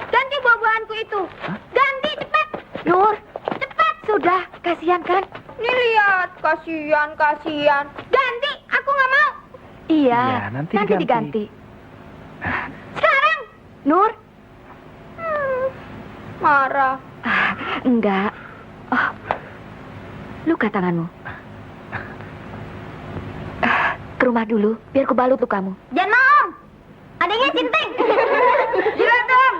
Ganti buah-buahanku itu. Ganti cepat. Nur, cepat sudah. Kasihan kan? Nih lihat, kasihan. Ganti, aku nggak mau. Iya, nanti diganti. Sekarang, Nur. Marah. Enggak. Oh, luka tanganmu. Ke rumah dulu, biar ku balut lukamu. Jangan mau. Adanya Sinting. Gila dong.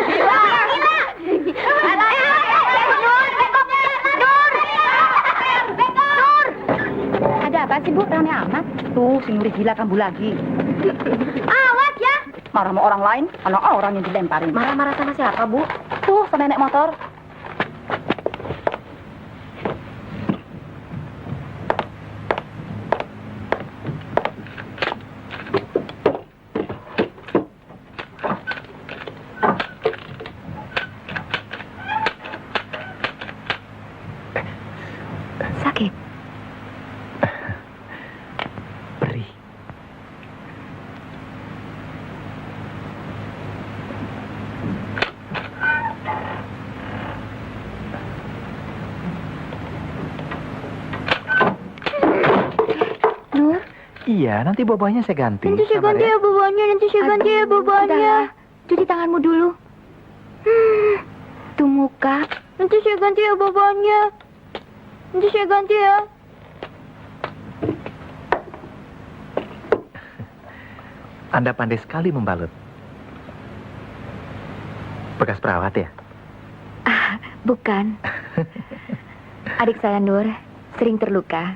Gila. Ada apa sih, Bu? Rame amat. Tuh, si Nuri gila kambuh lagi. Awas ya. Marah sama orang lain, anak orang yang dilemparin. Marah-marah sama siapa, Bu? Tuh, sama nenek motor. Sakit. Beri. Nur, Iya, nanti bobanya saya ganti. nanti saya Sabar ganti ya bebannya, Cuci tanganmu dulu. Tuh muka. Nanti saya ganti ya bebannya. Anda pandai sekali membalut. Bekas perawat ya? Bukan. Adik saya Nur sering terluka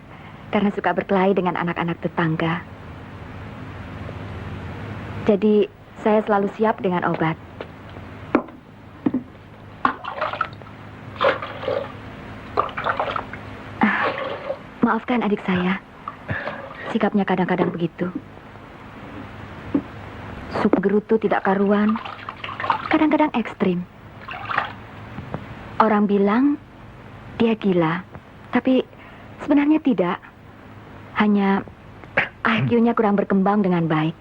karena suka berkelahi dengan anak-anak tetangga. Jadi saya selalu siap dengan obat. Maafkan adik saya. Sikapnya kadang-kadang begitu. Suka gerutu tidak karuan. Kadang-kadang ekstrim. Orang bilang dia gila, tapi sebenarnya tidak. Hanya IQ-nya kurang berkembang dengan baik.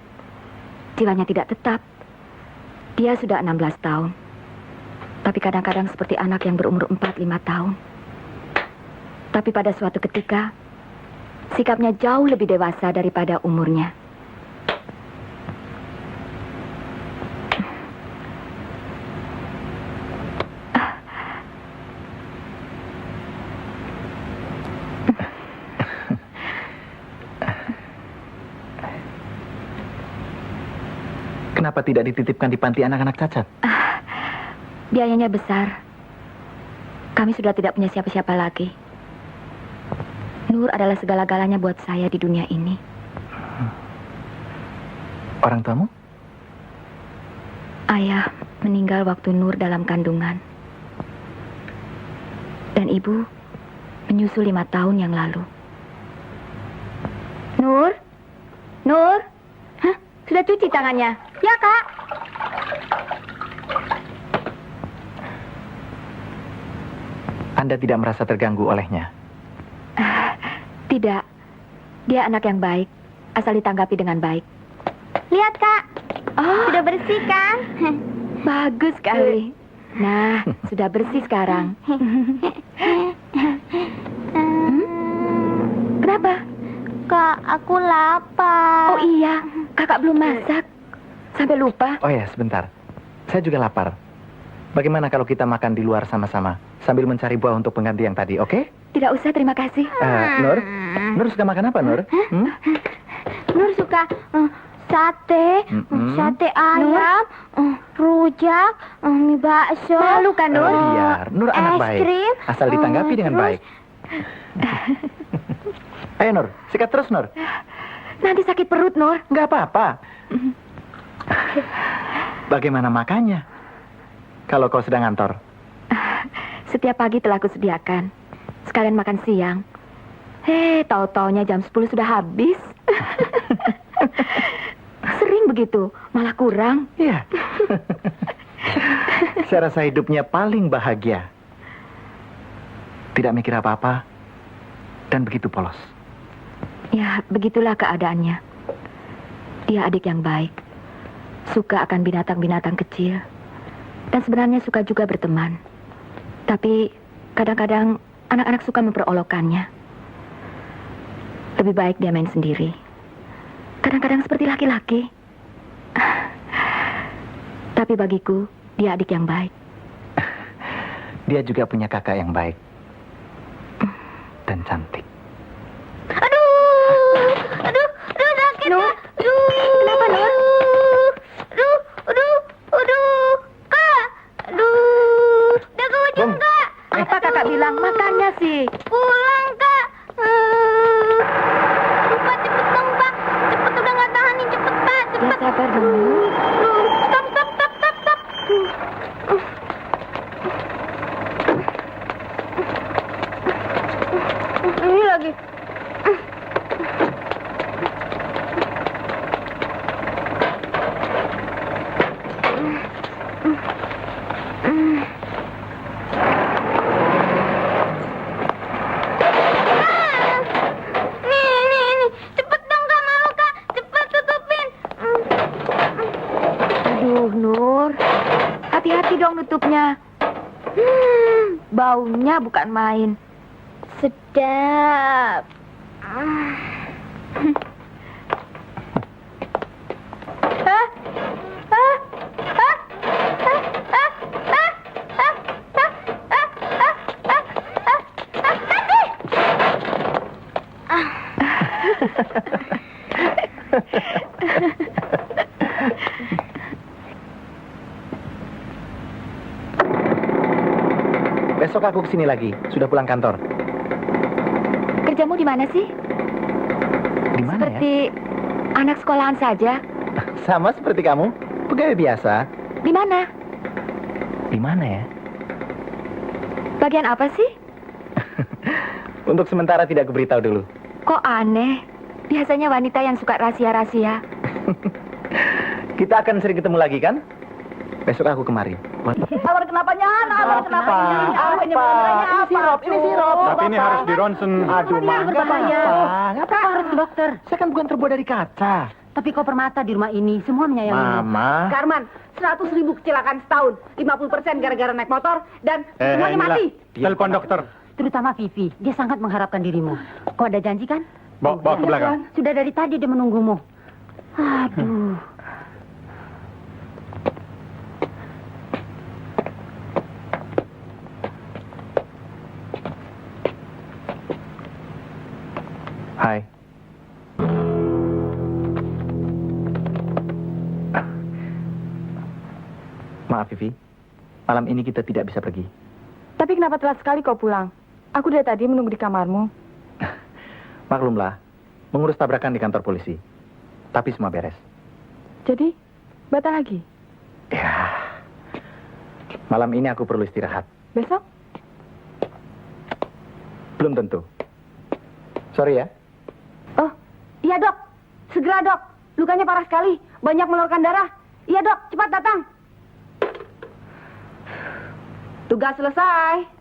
Jiwanya tidak tetap. Dia sudah 16 tahun. Tapi kadang-kadang seperti anak yang berumur 4-5 tahun. Tapi pada suatu ketika, sikapnya jauh lebih dewasa daripada umurnya. Kenapa tidak dititipkan di panti anak-anak cacat? Biayanya besar. Kami sudah tidak punya siapa-siapa lagi. Nur adalah segala-galanya buat saya di dunia ini. Orang tuamu? Ayah meninggal waktu Nur dalam kandungan. Dan ibu menyusul 5 tahun yang lalu. Nur? Nur? Hah? Sudah cuci tangannya? Ya, Kak. Anda tidak merasa terganggu olehnya? Tidak. Dia anak yang baik. Asal ditanggapi dengan baik. Lihat, Kak. Oh, sudah bersih kan? Bagus sekali. Nah, sudah bersih sekarang. Kenapa? Kak, aku lapar. Oh iya, kakak belum masak. Sampai lupa. Oh ya, sebentar. Saya juga lapar. Bagaimana kalau kita makan di luar sama-sama sambil mencari buah untuk pengganti yang tadi, oke? Tidak usah, terima kasih. Nur? Nur suka makan apa, Nur? Nur suka sate, sate ayam, rujak, mie bakso. Malu kan, Nur? Biar. Nur anak baik. Krim, asal ditanggapi dengan baik. Ayo, Nur. Sikat terus, Nur. Nanti sakit perut, Nur. Nggak apa-apa. Bagaimana makannya? Kalau kau sedang ngantor. Setiap pagi telah kusediakan. Sekalian makan siang. Tahu-taunya jam 10 sudah habis. Sering begitu, malah kurang. Iya. Saya rasa hidupnya paling bahagia. Tidak mikir apa-apa. Dan begitu polos. Ya, begitulah keadaannya. Dia adik yang baik. Suka akan binatang-binatang kecil. Dan sebenarnya suka juga berteman. Tapi kadang-kadang anak-anak suka memperolokkannya. Lebih baik dia main sendiri. Kadang-kadang seperti laki-laki. Tapi bagiku, dia adik yang baik. Dia juga punya kakak yang baik. Dan cantik. Aduh, sakit. Nur? Kenapa, Nur? Aduh, Kak. Aduh, dah ke ujung, Bung. Kak. Apa kakak bilang? Makannya sih. Pulang, Kak. Cepat dong, Pak. Cepet, udah nggak tahan nih. Cepet, Pak. Ya, Cepet. sabar dulu. Stop. Ini lagi. Nih. Cepet dong, Kak. Malu, Kak. Cepet tutupin. Aduh, Nur. Hati-hati dong nutupnya. Baunya bukan main. Sedap. Besok aku kesini lagi. Sudah pulang kantor. Kerjamu di mana sih? Di mana ya? Seperti anak sekolahan saja. Sama seperti kamu. Pegawai biasa. Di mana? Di mana ya? Bagian apa sih? Untuk sementara tidak kuberitahu dulu. Kok aneh? Biasanya wanita yang suka rahasia-rahasia. Kita akan sering ketemu lagi kan? Besok aku kemari. Awal kenapanya? Awal kenapanya? Ini sirup. Tapi ini harus di ronsen. Aduh, Mak. berbahaya. Ngapa harus ke dokter? Saya kan bukan terbuat dari kaca. Tapi kau permata di rumah ini, semua menyayangimu. Mama. Karman, 100.000 kecelakaan setahun, 50% gara-gara naik motor, dan semuanya inilah. mati. Telepon dokter. Terutama Vivi, dia sangat mengharapkan dirimu. Kau ada janji kan? Bawa ke belakang. Sudah dari tadi dia menunggumu. Aduh. Hai. Maaf, Vivi. Malam ini kita tidak bisa pergi. Tapi kenapa telat sekali kau pulang? Aku dari tadi menunggu di kamarmu. Maklumlah, mengurus tabrakan di kantor polisi. Tapi semua beres. Jadi, batal lagi? Ya. Malam ini aku perlu istirahat. Besok? Belum tentu. Sorry ya. Oh, iya dok. Segera dok. Lukanya parah sekali. Banyak mengeluarkan darah. Iya dok, cepat datang. Tugas selesai.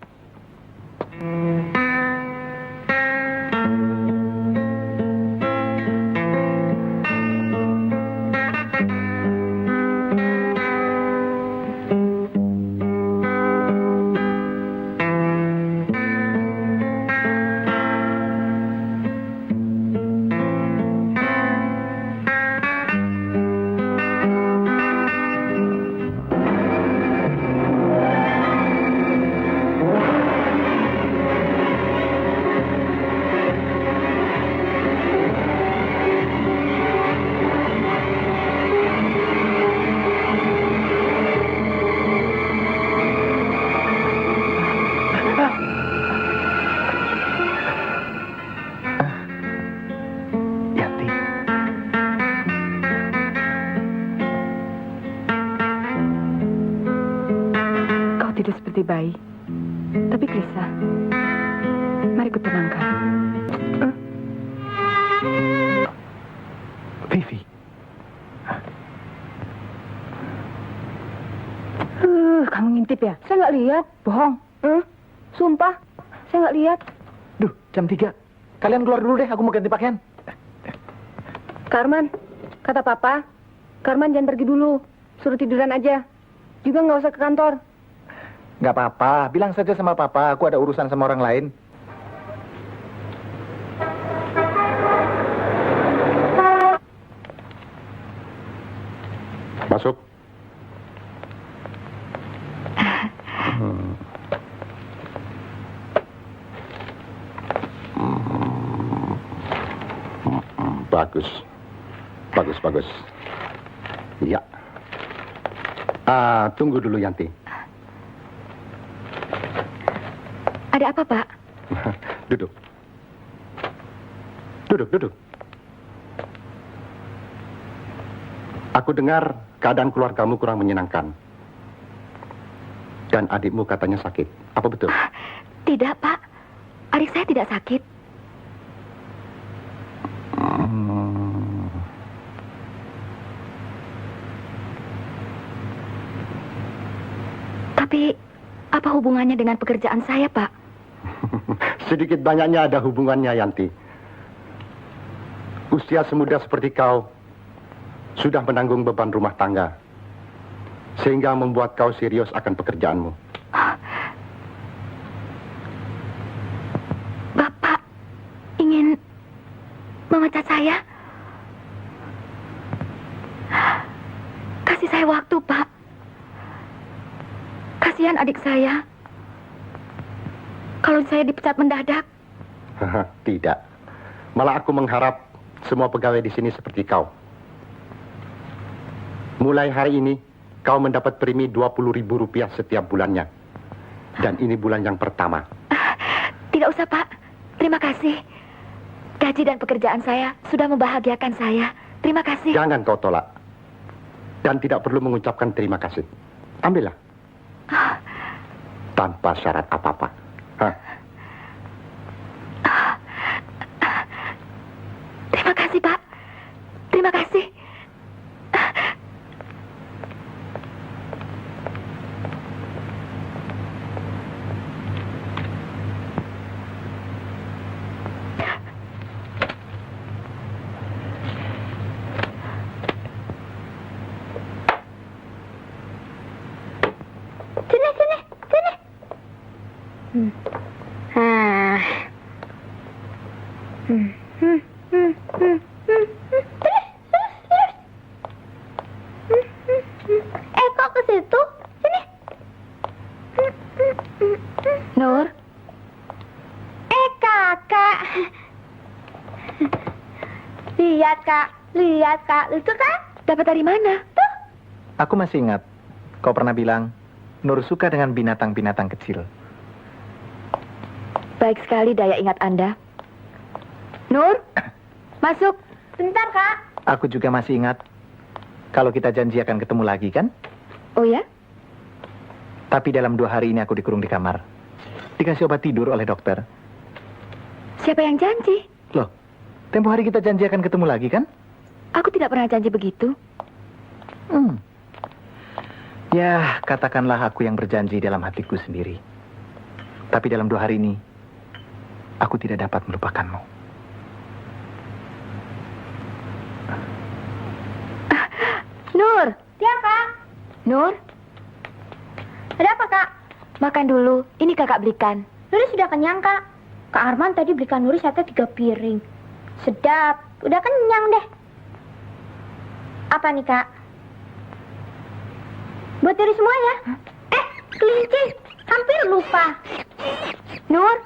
Yanti. Kau tidur seperti bayi. Tapi gelisah. Mari ku tenangkan. Vivi. Kamu ngintip ya? Saya nggak lihat. Bohong. Sumpah. Saya nggak lihat. Duh, jam 3. Kalian keluar dulu deh, aku mau ganti pakaian. Karman, kata Papa, Karman jangan pergi dulu. Suruh tiduran aja. Juga nggak usah ke kantor. Nggak apa-apa, bilang saja sama Papa, aku ada urusan sama orang lain. Masuk. Bagus. Bagus, bagus. Ya. Tunggu dulu, Yanti. Ada apa, Pak? Duduk. Duduk. Aku dengar keadaan keluargamu kurang menyenangkan. Dan adikmu katanya sakit. Apa betul? Tidak, Pak. Adik saya tidak sakit. Tapi, apa hubungannya dengan pekerjaan saya, Pak? Sedikit banyaknya ada hubungannya, Yanti. Usia semuda seperti kau sudah menanggung beban rumah tangga, sehingga membuat kau serius akan pekerjaanmu. Bapak ingin memecat saya? Kasih saya waktu, Pak. Kasihan adik saya. Kalau saya dipecat mendadak. Tidak. Malah aku mengharap semua pegawai di sini seperti kau. Mulai hari ini, kau mendapat premi Rp20.000 setiap bulannya. Dan ini bulan yang pertama. Tidak usah, Pak. Terima kasih. Gaji dan pekerjaan saya sudah membahagiakan saya. Terima kasih. Jangan kau tolak. Dan tidak perlu mengucapkan terima kasih. Ambillah. Tanpa syarat apa-apa. Terima kasih, Pak. Terima kasih. Kok ke situ? Sini. Nur, Kakak. Lihat, Kak. Lihat, Kak. Lucu kan? dapat dari mana? Tuh. Aku masih ingat, kau pernah bilang, Nur suka dengan binatang-binatang kecil. Baik sekali daya ingat Anda. Nur, masuk. Bentar, Kak. Aku juga masih ingat, kalau kita janji akan ketemu lagi kan? Oh ya? Tapi dalam 2 hari ini aku dikurung di kamar. Dikasih obat tidur oleh dokter. Siapa yang janji? Loh, tempo hari kita janji akan ketemu lagi kan? Aku tidak pernah janji begitu. Ya, katakanlah aku yang berjanji dalam hatiku sendiri. Tapi dalam 2 hari ini, aku tidak dapat melupakanmu. Nur, Ya, Kak. Nur, Ada apa, Kak? makan dulu. Ini kakak belikan. Nuri sudah kenyang, Kak. Kak Arman tadi belikan Nuri sate 3 piring. Sedap. Udah kenyang deh. Apa nih, Kak? Buat Nuri semua ya? Kelinci. Hampir lupa. Nur,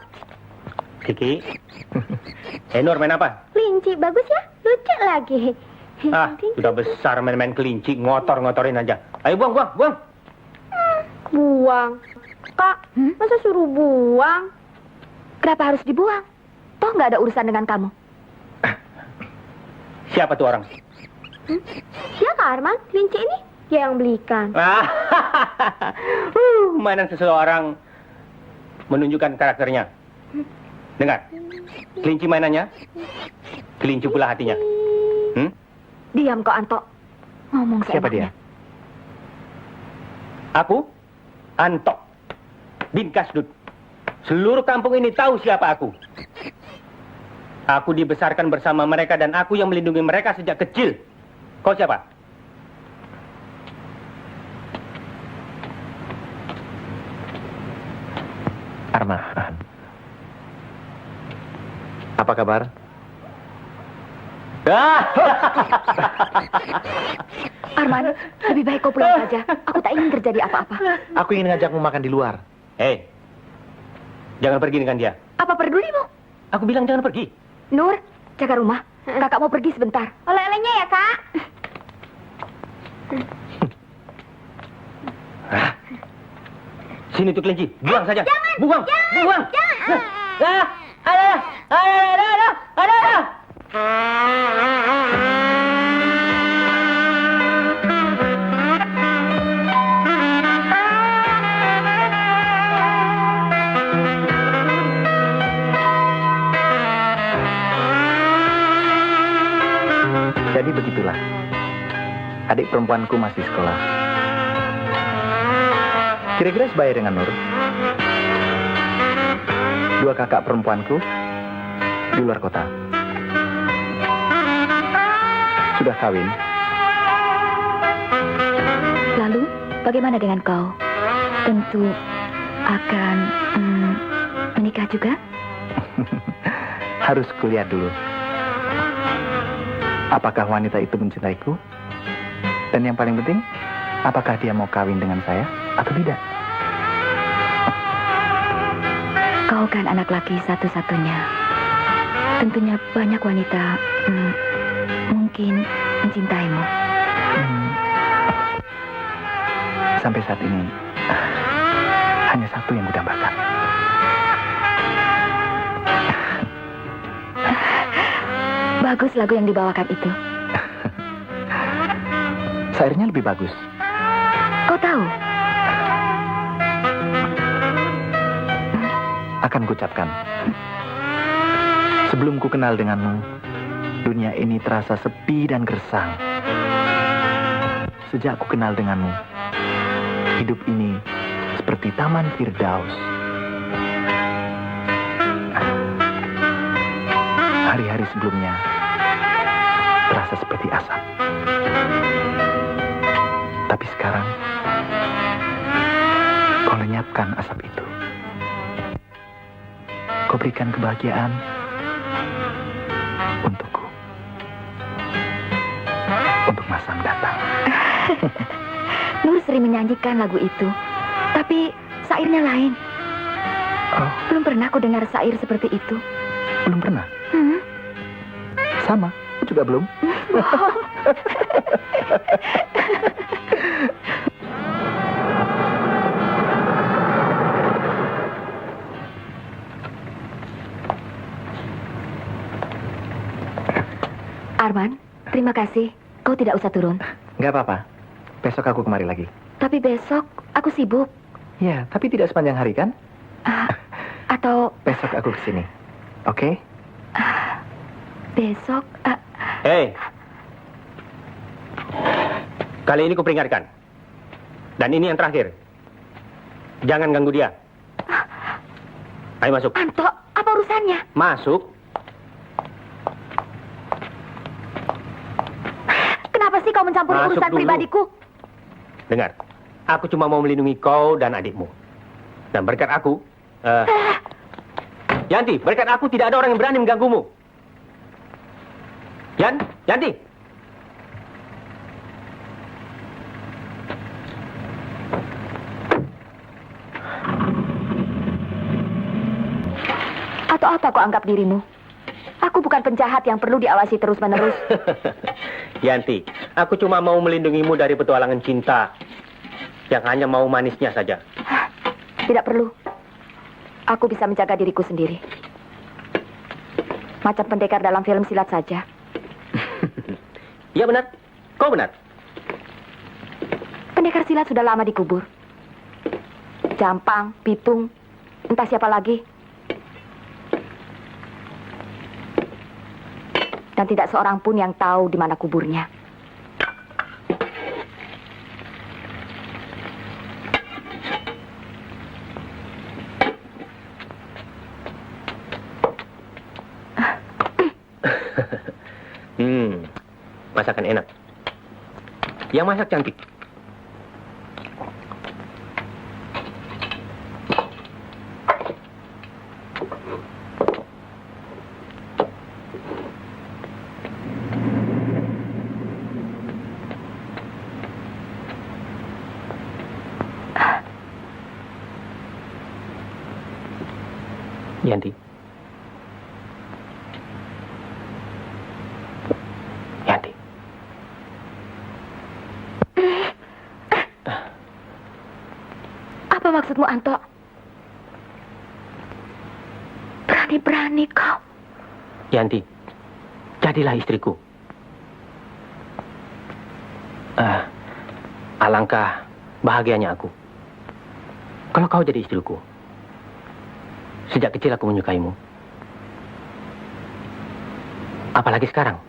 Kiki. Nur main apa? Kelinci. Bagus ya? Lucu lagi. Sudah besar main-main kelinci, ngotor-ngotorin aja. Ayo buang. Buang. Kak, masa suruh buang? kenapa harus dibuang? Toh nggak ada urusan dengan kamu. Siapa tuh orang? Ya, Kak Arman. Kelinci ini dia yang belikan. Mainan seseorang menunjukkan karakternya. Dengar, kelinci mainannya, kelinci pula hatinya. Diam kau, Anto. Ngomong Siapa seenaknya. dia? Aku, Anto bin Kasdut, Seluruh kampung ini tahu siapa aku. Aku dibesarkan bersama mereka dan aku yang melindungi mereka sejak kecil. Kau siapa? Arman. Apa kabar? Arman, lebih baik kau pulang saja. Aku tak ingin terjadi apa-apa. Aku ingin ngajakmu makan di luar. Hei, jangan pergi dengan dia. Apa pedulimu? Aku bilang jangan pergi. Nur, jaga rumah. Kakak mau pergi sebentar. Oleh-olehnya ya, Kak. Sini tuh kelinci, buang saja. Buang. Jangan. Ada. Jadi begitulah. Adik perempuanku masih sekolah. Kira-kira sebaya dengan Nur. Dua kakak perempuanku di luar kota. Sudah kawin. Lalu, bagaimana dengan kau? Tentu akan menikah juga? Harus kuliah dulu. Apakah wanita itu mencintaiku? Dan yang paling penting, apakah dia mau kawin dengan saya atau tidak? Kau kan anak laki satu-satunya. Tentunya banyak wanita mungkin mencintaimu. Sampai saat ini, hanya satu yang kudambakan. Bagus lagu yang dibawakan itu. Syairnya lebih bagus. Kau tahu? Akan kucapkan. Sebelum ku kenal denganmu, dunia ini terasa sepi dan gersang. Sejak ku kenal denganmu, hidup ini seperti Taman Firdaus. Hari-hari sebelumnya terasa seperti asap. Tapi sekarang, kau lenyapkan asap itu. Kau berikan kebahagiaan untukku. Untuk masa mendatang. Nur sering menyanyikan lagu itu. Tapi syairnya lain. Oh, Belum pernah aku dengar syair seperti itu. belum pernah? Sama, aku juga belum. Arman, terima kasih. Kau tidak usah turun. Nggak apa-apa. Besok aku kemari lagi. Tapi besok aku sibuk. Ya, tapi tidak sepanjang hari kan? Atau Besok aku kesini. Oke? besok... Hei. Kali ini kuperingatkan. Dan ini yang terakhir. Jangan ganggu dia. Ayo masuk. Anto, apa urusannya? Masuk. Kenapa sih kau mencampuri Masuk urusan dulu. pribadiku? Dengar. Aku cuma mau melindungi kau dan adikmu. Dan berkat aku... Yanti, berkat aku tidak ada orang yang berani mengganggumu. Yanti. Atau apa kau anggap dirimu? Aku bukan penjahat yang perlu diawasi terus-menerus. Yanti, aku cuma mau melindungimu dari petualangan cinta yang hanya mau manisnya saja. Tidak perlu. Aku bisa menjaga diriku sendiri. Macam pendekar dalam film silat saja. Iya benar, kau benar. Pendekar silat sudah lama dikubur. Jampang, Pitung, entah siapa lagi. Dan tidak seorang pun yang tahu di mana kuburnya. masakan enak. Yang masak cantik. Yanti. Yanti. Apa maksudmu, Anto? Berani-berani kau. Yanti, jadilah istriku. Alangkah bahagianya aku kalau kau jadi istriku. Sejak kecil aku menyukaimu. Apalagi sekarang.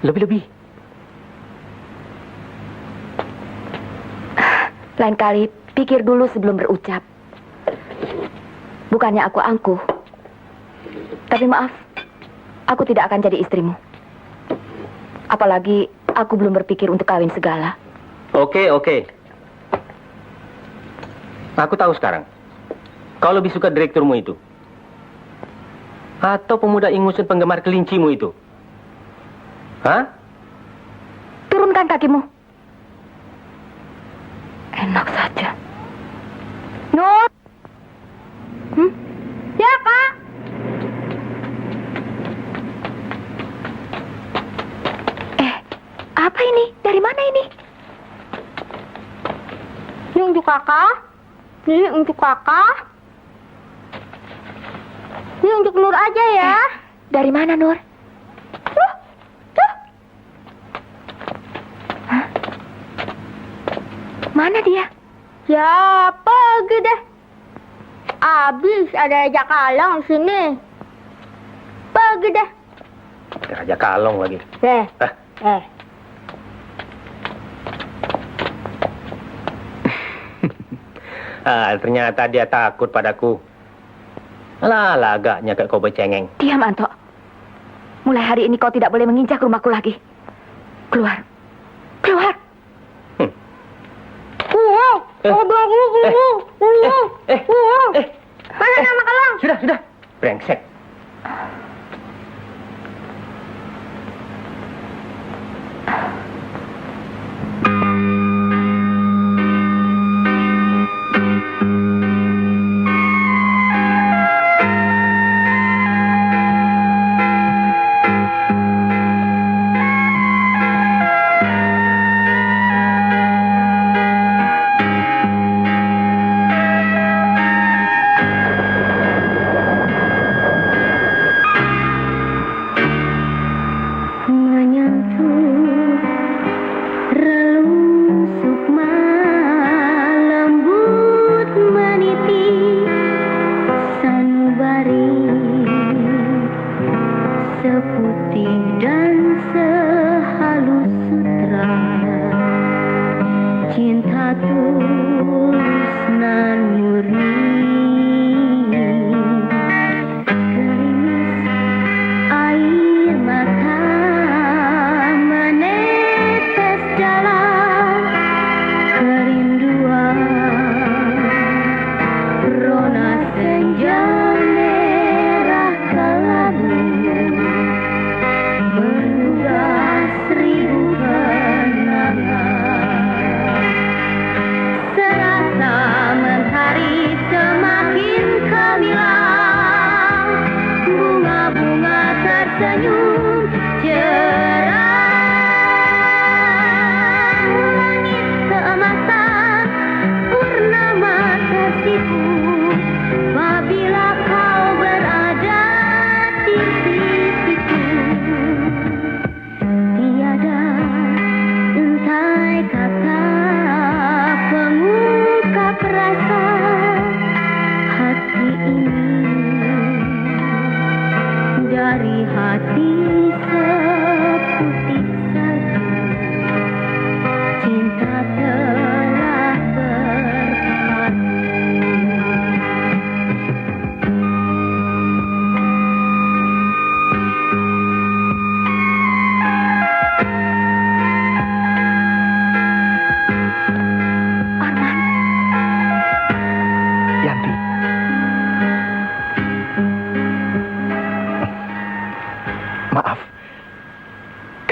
Lebih-lebih. Lain kali, pikir dulu sebelum berucap. Bukannya aku angkuh. Tapi maaf, aku tidak akan jadi istrimu. Apalagi, aku belum berpikir untuk kawin segala. Oke. Aku tahu sekarang. Kau lebih suka direkturmu itu. Atau pemuda ingusun penggemar kelincimu itu. Hah? Turunkan kakimu. Enak saja. Nur. Ya, Kak. Apa ini? Dari mana ini? Ini untuk Kakak. Ini untuk Kakak. Ini untuk Nur aja ya. Dari mana, Nur? Hah? Mana dia? Ya, pergi deh. Abis ada Raja Kalong di sini. Pergi deh. Raja Kalong lagi. Ternyata dia takut padaku. Alah, agaknya kayak kau bercengeng. Diam, Anto. Mulai hari ini kau tidak boleh menginjak rumahku lagi. Keluar. Keluar. Mana nama Kalong? Sudah. Brengsek.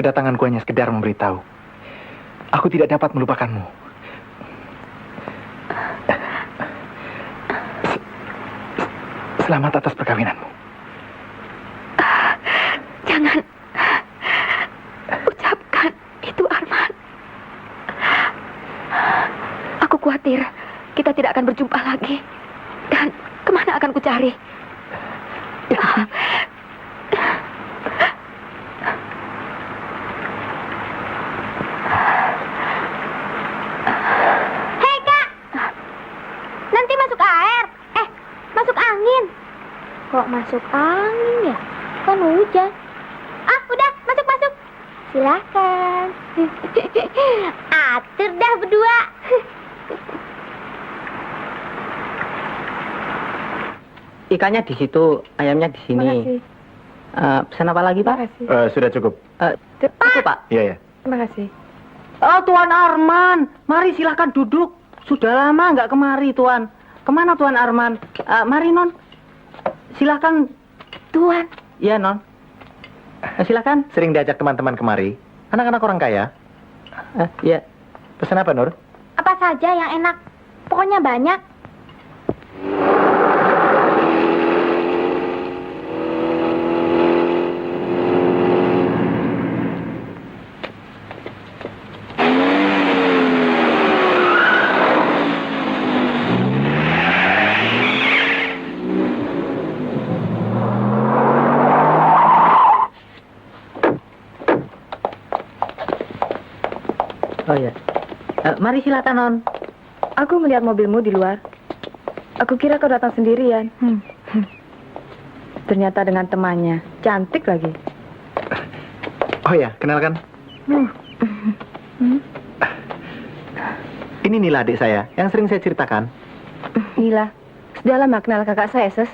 Kedatanganku hanya sekedar memberitahu. Aku tidak dapat melupakanmu. Selamat atas perkawinanmu. Jangan ucapkan itu, Arman. Aku khawatir kita tidak akan berjumpa lagi. Dan kemana akan ku cari? Hei Kak, nanti masuk air. Masuk angin. Kok masuk angin ya? Kan hujan. Ah, udah, masuk. Silakan. Atur dah berdua. Ikannya di situ, ayamnya di sini. Makasih. Pesan apa lagi, Pak? Makasih. Sudah cukup. Cukup, Pak. Iya, ya. Terima kasih. Oh, Tuan Arman. Mari silahkan duduk. Sudah lama nggak kemari, Tuan. Kemana Tuan Arman? Mari, Non. Silahkan. Tuan, Iya, Non. Silahkan. Sering diajak teman-teman kemari. Anak-anak orang kaya. Iya. Pesan apa, Nur? Apa saja yang enak. Pokoknya banyak. Oh ya. Mari silakan, Non. Aku melihat mobilmu di luar. Aku kira kau datang sendirian. Ternyata dengan temannya. Cantik lagi. Oh ya, kenalkan. Ini Nila, adik saya, yang sering saya ceritakan. Nila, sudah lama kenal kakak saya, Ses.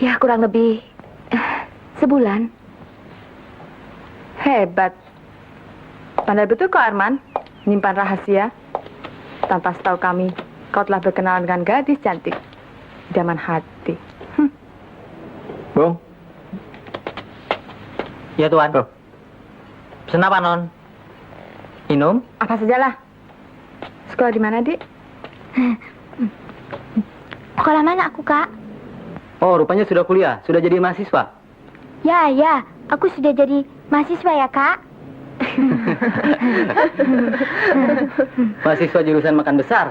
ya kurang lebih sebulan. Hebat. Pandai betul kau, Arman. Menyimpan rahasia. Tanpa setahu kami, kau telah berkenalan dengan gadis cantik. Idaman hati. Bung, Ya, Tuan. Oh. Pesan apa, Non? Minum? Apa sajalah. Sekolah di mana, Dik? Sekolah mana aku, Kak? Oh, rupanya sudah kuliah. Sudah jadi mahasiswa. Ya, aku sudah jadi mahasiswa ya, Kak. Mahasiswa jurusan makan besar.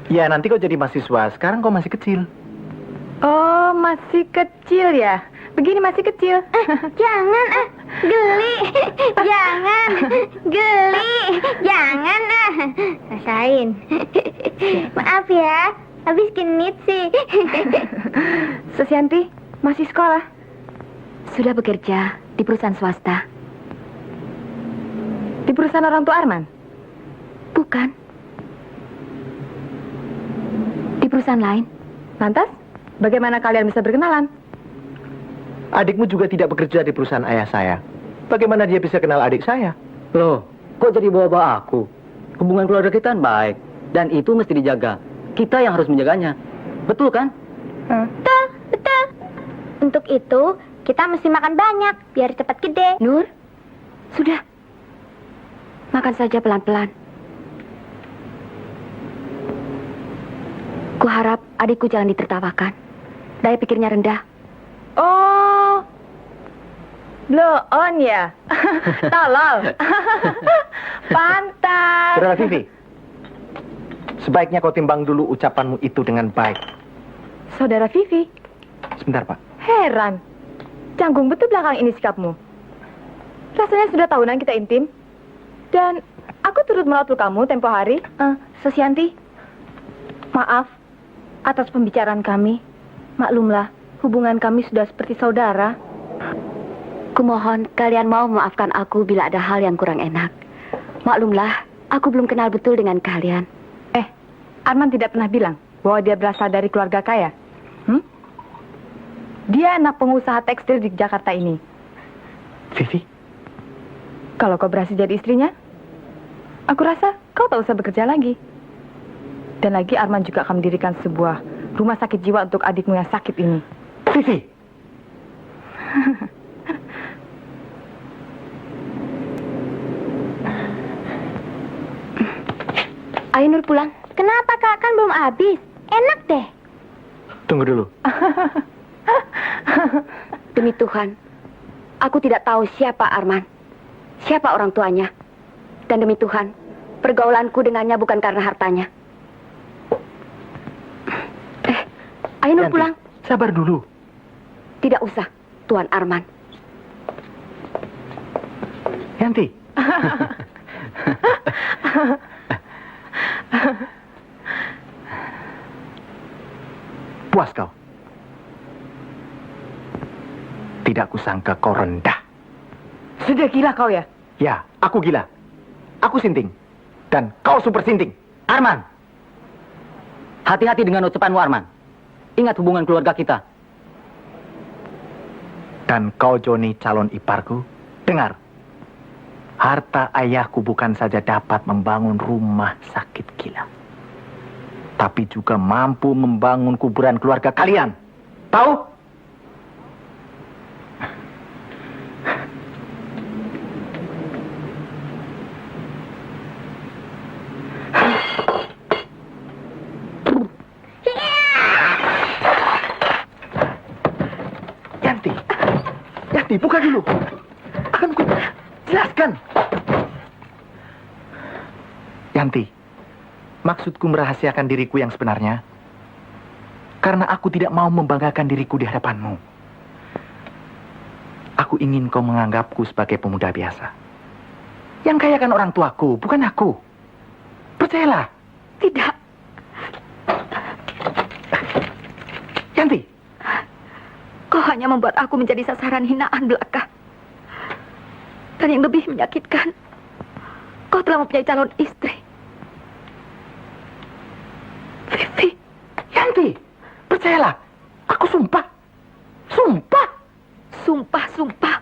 ya nanti kau jadi mahasiswa. Sekarang kau masih kecil. Oh, masih kecil ya? Begini masih kecil. Jangan, geli. Jangan, geli. Jangan, rasain. Maaf ya, habis genit sih. Susianti, masih sekolah? Sudah bekerja di perusahaan swasta. Di perusahaan orang tua Arman? Bukan. Di perusahaan lain. Lantas, bagaimana kalian bisa berkenalan? Adikmu juga tidak bekerja di perusahaan ayah saya. Bagaimana dia bisa kenal adik saya? Loh, kok jadi bawa-bawa aku? Hubungan keluarga kita kan baik. Dan itu mesti dijaga. Kita yang harus menjaganya. Betul kan? Betul. Untuk itu, kita mesti makan banyak, biar cepat gede. Nur, sudah. Makan saja pelan-pelan. Kuharap adikku jangan ditertawakan. Daya pikirnya rendah. Oh, blow on ya? Tolol. Pantas. Saudara Vivi, sebaiknya kau timbang dulu ucapanmu itu dengan baik. Saudara Vivi, Sebentar, Pak. heran. Canggung betul belakang ini sikapmu. Rasanya sudah tahunan kita intim. Dan aku turut merawat kamu tempo hari. Susianti, maaf atas pembicaraan kami. Maklumlah, hubungan kami sudah seperti saudara. Kumohon kalian mau memaafkan aku bila ada hal yang kurang enak. Maklumlah, aku belum kenal betul dengan kalian. Arman tidak pernah bilang bahwa dia berasal dari keluarga kaya. Dia anak pengusaha tekstil di Jakarta ini. Vivi, Kalau kau berhasil jadi istrinya, aku rasa kau tak usah bekerja lagi. Dan lagi Arman juga akan mendirikan sebuah rumah sakit jiwa untuk adikmu yang sakit ini. Vivi. Ayo Nur pulang. Kenapa Kak? Kan belum habis. Enak deh. Tunggu dulu. Demi Tuhan, aku tidak tahu siapa Arman, siapa orang tuanya. Dan demi Tuhan, pergaulanku dengannya bukan karena hartanya. Ayo Nur Yanti, pulang. sabar dulu. Tidak usah, Tuan Arman. Yanti. Puas kau? Tidak kusangka kau rendah. Sudah gila kau ya? Ya, aku gila. Aku sinting. Dan kau super sinting. Arman, hati-hati dengan ucapanmu Arman. Ingat hubungan keluarga kita. Dan kau Joni calon iparku, dengar. Harta ayahku bukan saja dapat membangun rumah sakit gila, tapi juga mampu membangun kuburan keluarga kalian. Tahu? Yanti, Yanti, buka dulu. Akan ku jelaskan. Yanti, maksudku merahasiakan diriku yang sebenarnya karena aku tidak mau membanggakan diriku di hadapanmu. Aku ingin kau menganggapku sebagai pemuda biasa. Yang kaya kan orang tuaku, bukan aku. Percayalah. Tidak. Yanti, Kau hanya membuat aku menjadi sasaran hinaan belaka. Dan yang lebih menyakitkan, kau telah mempunyai calon istri. Vivi. Yanti, percayalah. Aku sumpah. Sumpah. Sumpah.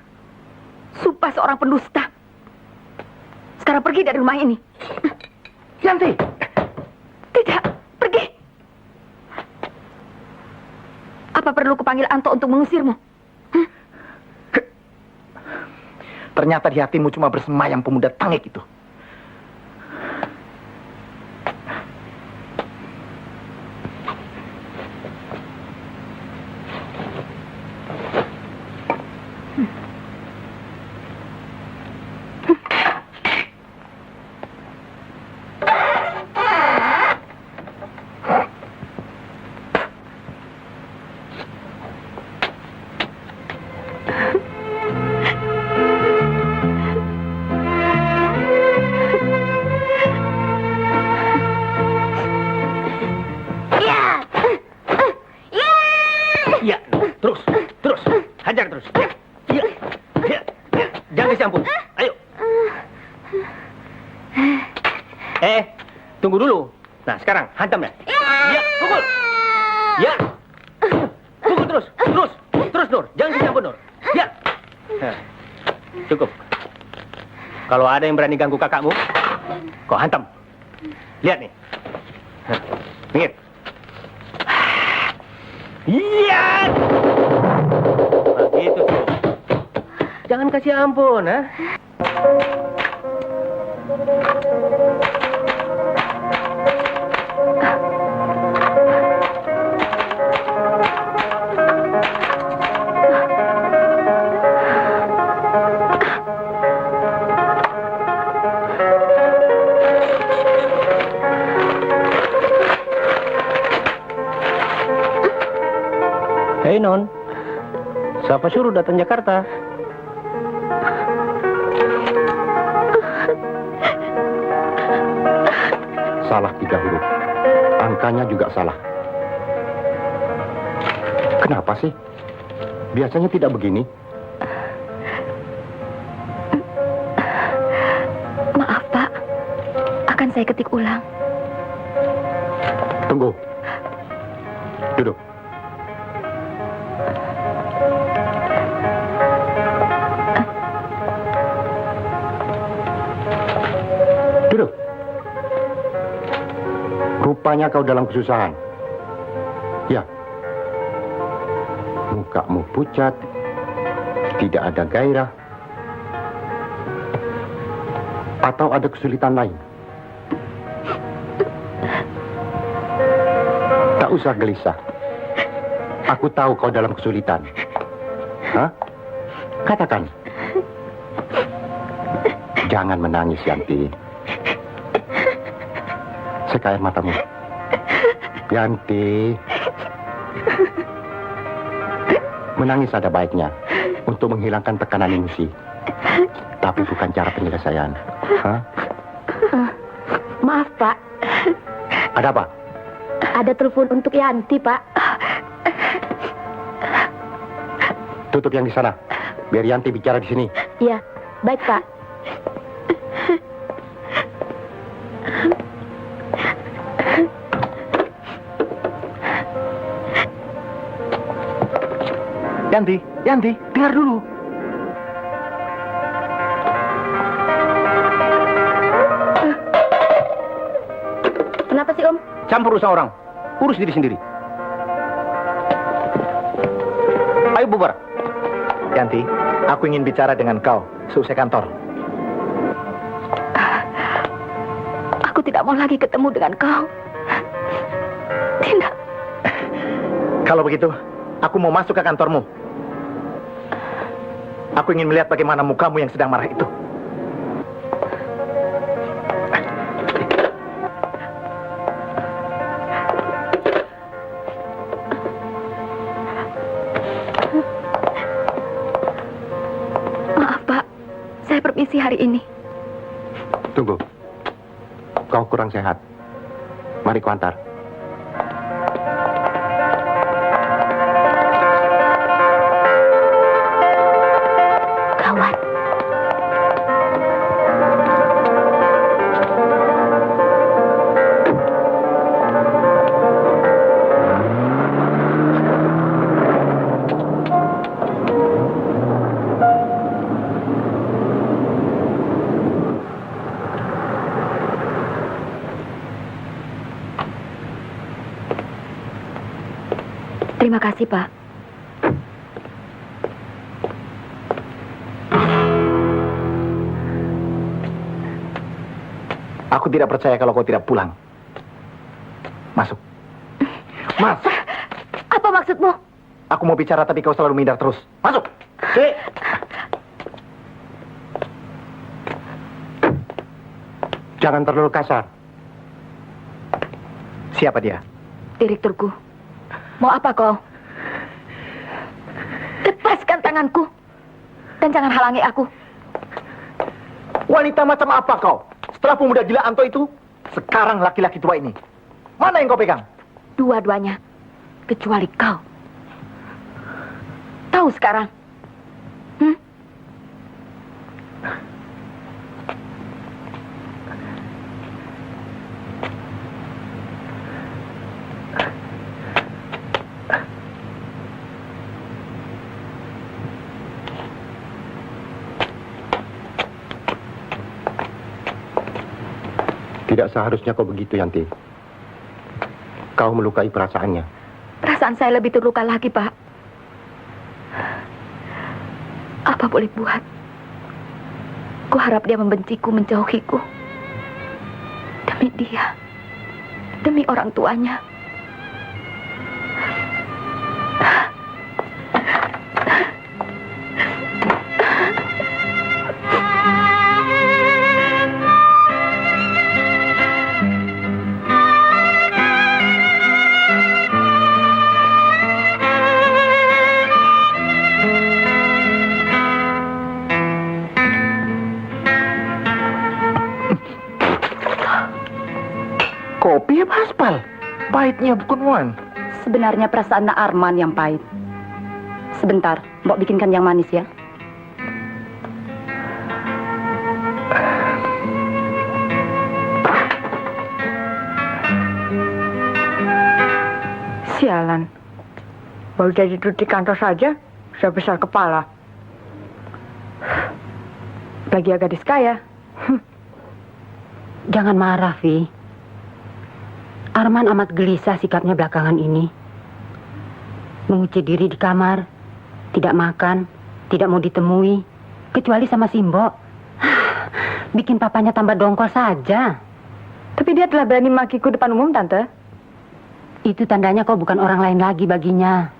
Sumpah seorang pendusta. Sekarang pergi dari rumah ini. Yanti. Tidak, pergi. Apa perlu kupanggil Anto untuk mengusirmu? Ternyata di hatimu cuma bersemayam pemuda tangik itu. Iya, terus. Hajar terus. Iya. Jangan kasih ampun. Ayo. Tunggu dulu. Nah, sekarang hantam ya. Iya, pukul. Ya. Pukul terus. Terus, Nur. Jangan kasih ampun, Nur. Ya. Nah, cukup. Kalau ada yang berani ganggu kakakmu, kau hantam. Lihat nih. Nah, minggir. Iya. Nah, gitu tuh. Jangan kasih ampun, ha? Hei Non, siapa suruh datang Jakarta? Salah 3 huruf. Angkanya juga salah. Kenapa sih? Biasanya tidak begini. Maaf, Pak. Akan saya ketik ulang. Tunggu. Duduk. Duduk. Rupanya kau dalam kesusahan. Ya. Mukamu pucat. Tidak ada gairah. Atau ada kesulitan lain. Tak usah gelisah. Aku tahu kau dalam kesulitan. Hah? Katakan. Jangan menangis, Yanti. Seka air matamu. Yanti. Menangis ada baiknya untuk menghilangkan tekanan emosi. Tapi bukan cara penyelesaian. Hah? Maaf, Pak. Ada apa? Ada telepon untuk Yanti, Pak. Tutup yang di sana. Biar Yanti bicara di sini. Iya, baik, Pak. Yanti, dengar dulu. Kenapa sih, Om? Campur urusan orang. Urus diri sendiri. Ayo bubar. Yanti, aku ingin bicara dengan kau seusai kantor. Aku tidak mau lagi ketemu dengan kau. Tidak. Kalau begitu, aku mau masuk ke kantormu. Aku ingin melihat bagaimana mukamu yang sedang marah itu. Maaf, Pak. Saya permisi hari ini. Tunggu. Kau kurang sehat. Mari ku antar. Gawat. Terima kasih, Pak. Aku tidak percaya kalau kau tidak pulang. Masuk. Masuk. Apa maksudmu? Aku mau bicara tapi kau selalu menghindar terus. Masuk. Sini. Jangan terlalu kasar. Siapa dia? Direkturku. Mau apa kau? Lepaskan tanganku. Dan jangan halangi aku. Wanita macam apa kau? Setelah pemuda gila Anto itu, sekarang laki-laki tua ini. Mana yang kau pegang? Dua-duanya. Kecuali kau. Tahu sekarang? Tidak seharusnya kau begitu, Yanti. Kau melukai perasaannya. Perasaan saya lebih terluka lagi, Pak. Apa boleh buat? Kuharap dia membenciku, menjauhiku. Demi dia. Demi orang tuanya. Kopi apa aspal? Pahitnya bukan Wan. Sebenarnya perasaan Nak Arman yang pahit. Sebentar, Mbok bikinkan yang manis ya. Sialan. Baru jadi duduk di kantor saja, sudah besar kepala. Bagi gadis kaya. Jangan marah, Vi. Arman amat gelisah sikapnya belakangan ini. Mengunci diri di kamar, tidak makan, tidak mau ditemui, kecuali sama Simbo. Bikin papanya tambah dongkol saja. Tapi dia telah berani makiku depan umum, Tante. Itu tandanya kau bukan orang lain lagi baginya.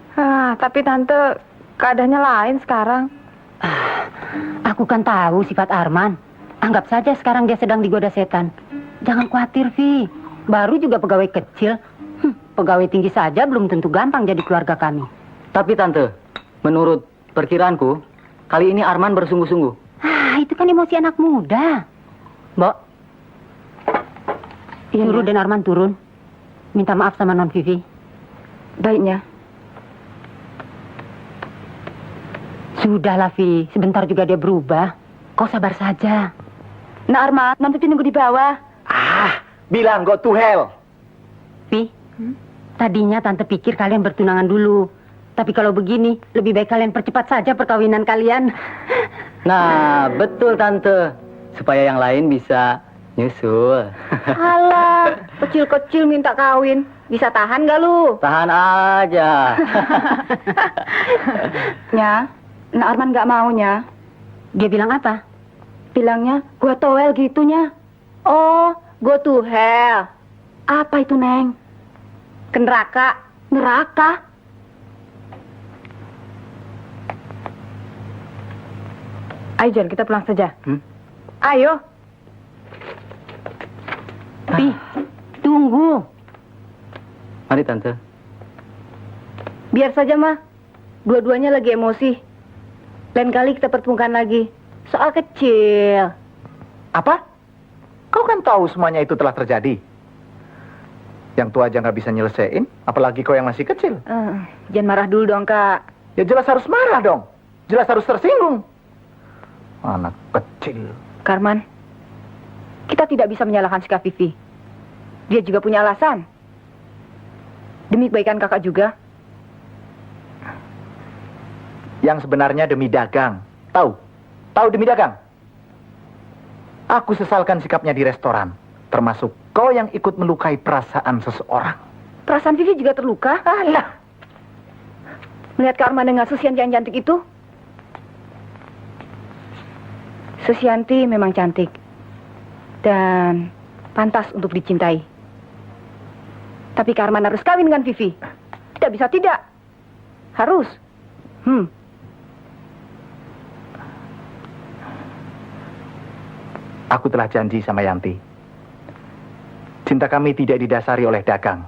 Tapi Tante, keadaannya lain sekarang. Aku kan tahu sifat Arman. Anggap saja sekarang dia sedang digoda setan. Jangan khawatir, Vi. Baru juga pegawai kecil. Pegawai tinggi saja belum tentu gampang jadi keluarga kami. Tapi Tante, menurut perkiraanku, kali ini Arman bersungguh-sungguh. Itu kan emosi anak muda. Mbok, suruh Den Arman turun. Minta maaf sama Non Vivi. Baiknya. Sudahlah, Vi. Sebentar juga dia berubah. Kau sabar saja. Nah Arman, Non Vivi nunggu di bawah. Bilang go to hell. Vi, tadinya Tante pikir kalian bertunangan dulu. Tapi kalau begini, lebih baik kalian percepat saja perkawinan kalian. Nah, betul Tante. Supaya yang lain bisa nyusul. Alah, kecil-kecil minta kawin. Bisa tahan gak lu? Tahan aja. Nya, Nah Arman gak maunya. Dia bilang apa? Bilangnya, gua towel gitunya. Oh, go to hell. Apa itu, Neng? Ke neraka. Neraka? Ayo, Jan, kita pulang saja. Ayo. Vi, tunggu. Mari Tante. Biar saja, Ma. Dua-duanya lagi emosi. Lain kali kita pertemukan lagi. Soal kecil. Apa? Kau kan tahu semuanya itu telah terjadi. Yang tua aja nggak bisa nyelesain, apalagi kau yang masih kecil. Jangan marah dulu dong, Kak. Ya jelas harus marah dong. Jelas harus tersinggung. Anak kecil. Karman, kita tidak bisa menyalahkan sikap Vivi. Dia juga punya alasan. Demi kebaikan kakak juga. Yang sebenarnya demi dagang. Tahu? Tahu demi dagang? Aku sesalkan sikapnya di restoran. Termasuk kau yang ikut melukai perasaan seseorang. Perasaan Vivi juga terluka. Alah. Melihat Kak Arman dengan Susianti yang cantik itu. Susianti memang cantik. Dan pantas untuk dicintai. Tapi Kak Arman harus kawin dengan Vivi. Tidak bisa tidak. Harus. Aku telah janji sama Yanti. Cinta kami tidak didasari oleh dagang.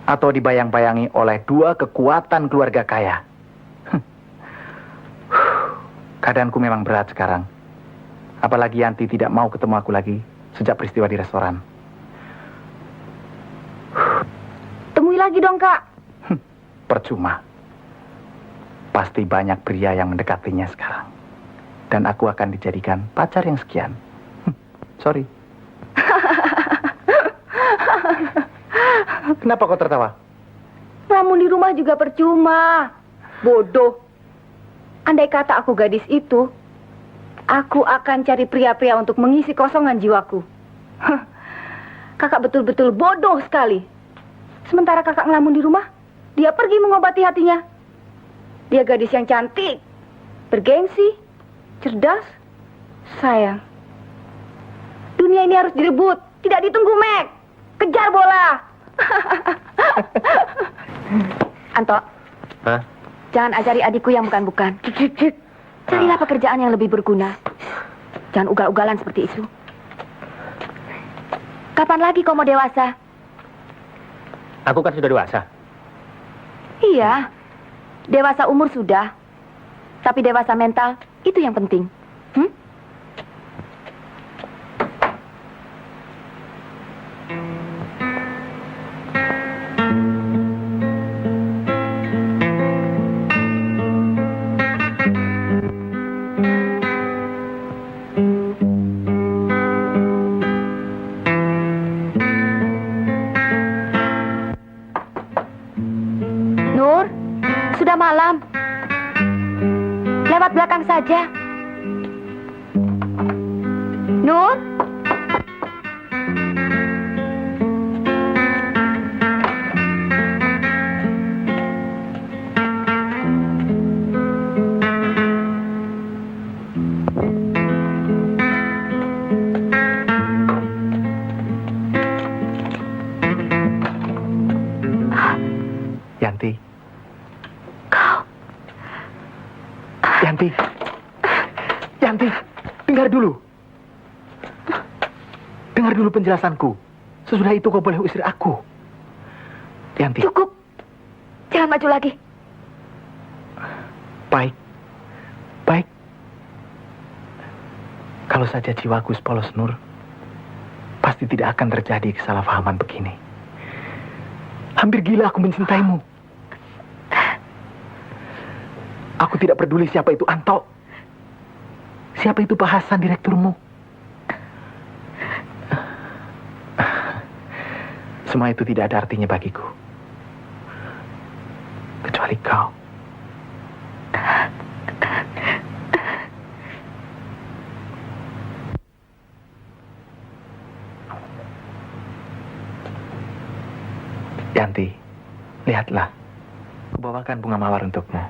Atau dibayang-bayangi oleh dua kekuatan keluarga kaya. Keadaanku memang berat sekarang. Apalagi Yanti tidak mau ketemu aku lagi sejak peristiwa di restoran. Temui lagi dong, Kak. Percuma. Pasti banyak pria yang mendekatinya sekarang. Dan aku akan dijadikan pacar yang sekian. Sorry. Kenapa kau tertawa? Ngelamun di rumah juga percuma. Bodoh. Andai kata aku gadis itu, aku akan cari pria-pria untuk mengisi kosongan jiwaku. Kakak betul-betul bodoh sekali. Sementara kakak ngelamun di rumah, dia pergi mengobati hatinya. Dia gadis yang cantik, bergengsi, cerdas, sayang. Dunia ini harus direbut, tidak ditunggu, Meg. Kejar bola. Anto. Hah? Jangan ajari adikku yang bukan-bukan. Carilah pekerjaan yang lebih berguna. Jangan ugal-ugalan seperti itu. Kapan lagi kau mau dewasa? Aku kan sudah dewasa. Iya, dewasa umur sudah. Tapi dewasa mental, itu yang penting. Nur, sudah malam. Lewat belakang saja. Nur? Yanti. Kau. Yanti. Yanti, dengar dulu. Dengar dulu penjelasanku. Sesudah itu kau boleh usir aku. Yanti. Cukup. Jangan maju lagi. Baik. Baik. Kalau saja jiwaku sepolos Nur, pasti tidak akan terjadi kesalahpahaman begini. Hampir gila aku mencintaimu. Aku tidak peduli siapa itu Anto. Siapa itu Pak Hasan, direkturmu. Semua itu tidak ada artinya bagiku. Kecuali kau. Yanti, lihatlah. Kubawakan bunga mawar untukmu.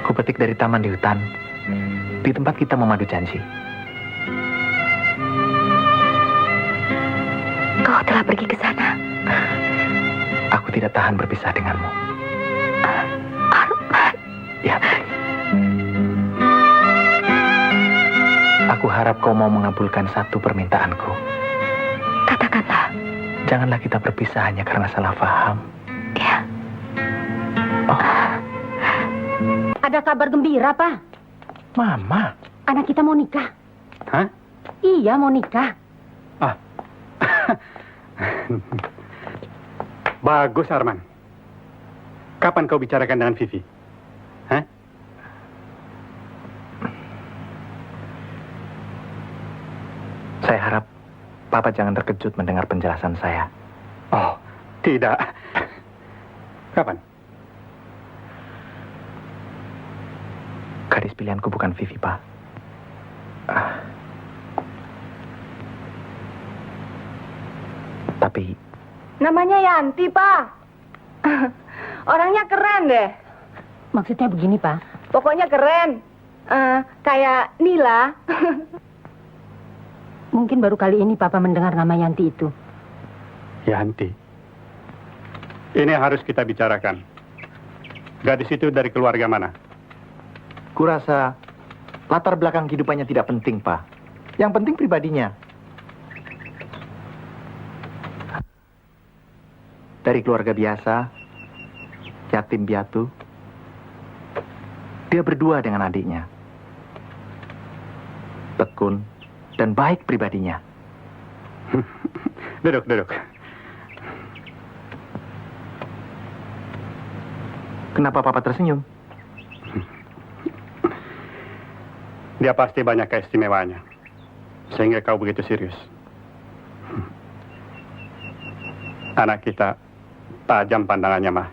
Kupetik dari taman di hutan, di tempat kita memadu janji. Kau telah pergi ke sana. Aku tidak tahan berpisah denganmu. Arman. Yanti. Aku harap kau mau mengabulkan satu permintaanku. Katakanlah. Janganlah kita berpisah hanya karena salah paham. Ya. Oh, Ada kabar gembira, Pak. Mama. Anak kita mau nikah. Hah? Iya, mau nikah. Bagus, Arman. Kapan kau bicarakan dengan Vivi? Hah? Saya harap Papa jangan terkejut mendengar penjelasan saya. Oh, tidak. Kapan? Gadis pilihanku bukan Vivi, Pak. Tapi Namanya Yanti, Pak. Orangnya keren deh. Maksudnya begini, Pak. Pokoknya keren. Kayak Nila. Mungkin baru kali ini Papa mendengar nama Yanti itu. Yanti. Ini yang harus kita bicarakan. Gadis itu dari keluarga mana? kurasa latar belakang kehidupannya tidak penting, Pak. Yang penting pribadinya. Dari keluarga biasa, yatim piatu. Dia berdua dengan adiknya. Tekun dan baik pribadinya. Duduk. Kenapa Papa tersenyum? Dia pasti banyak keistimewaannya. Sehingga kau begitu serius. Anak kita tajam pandangannya, Mah.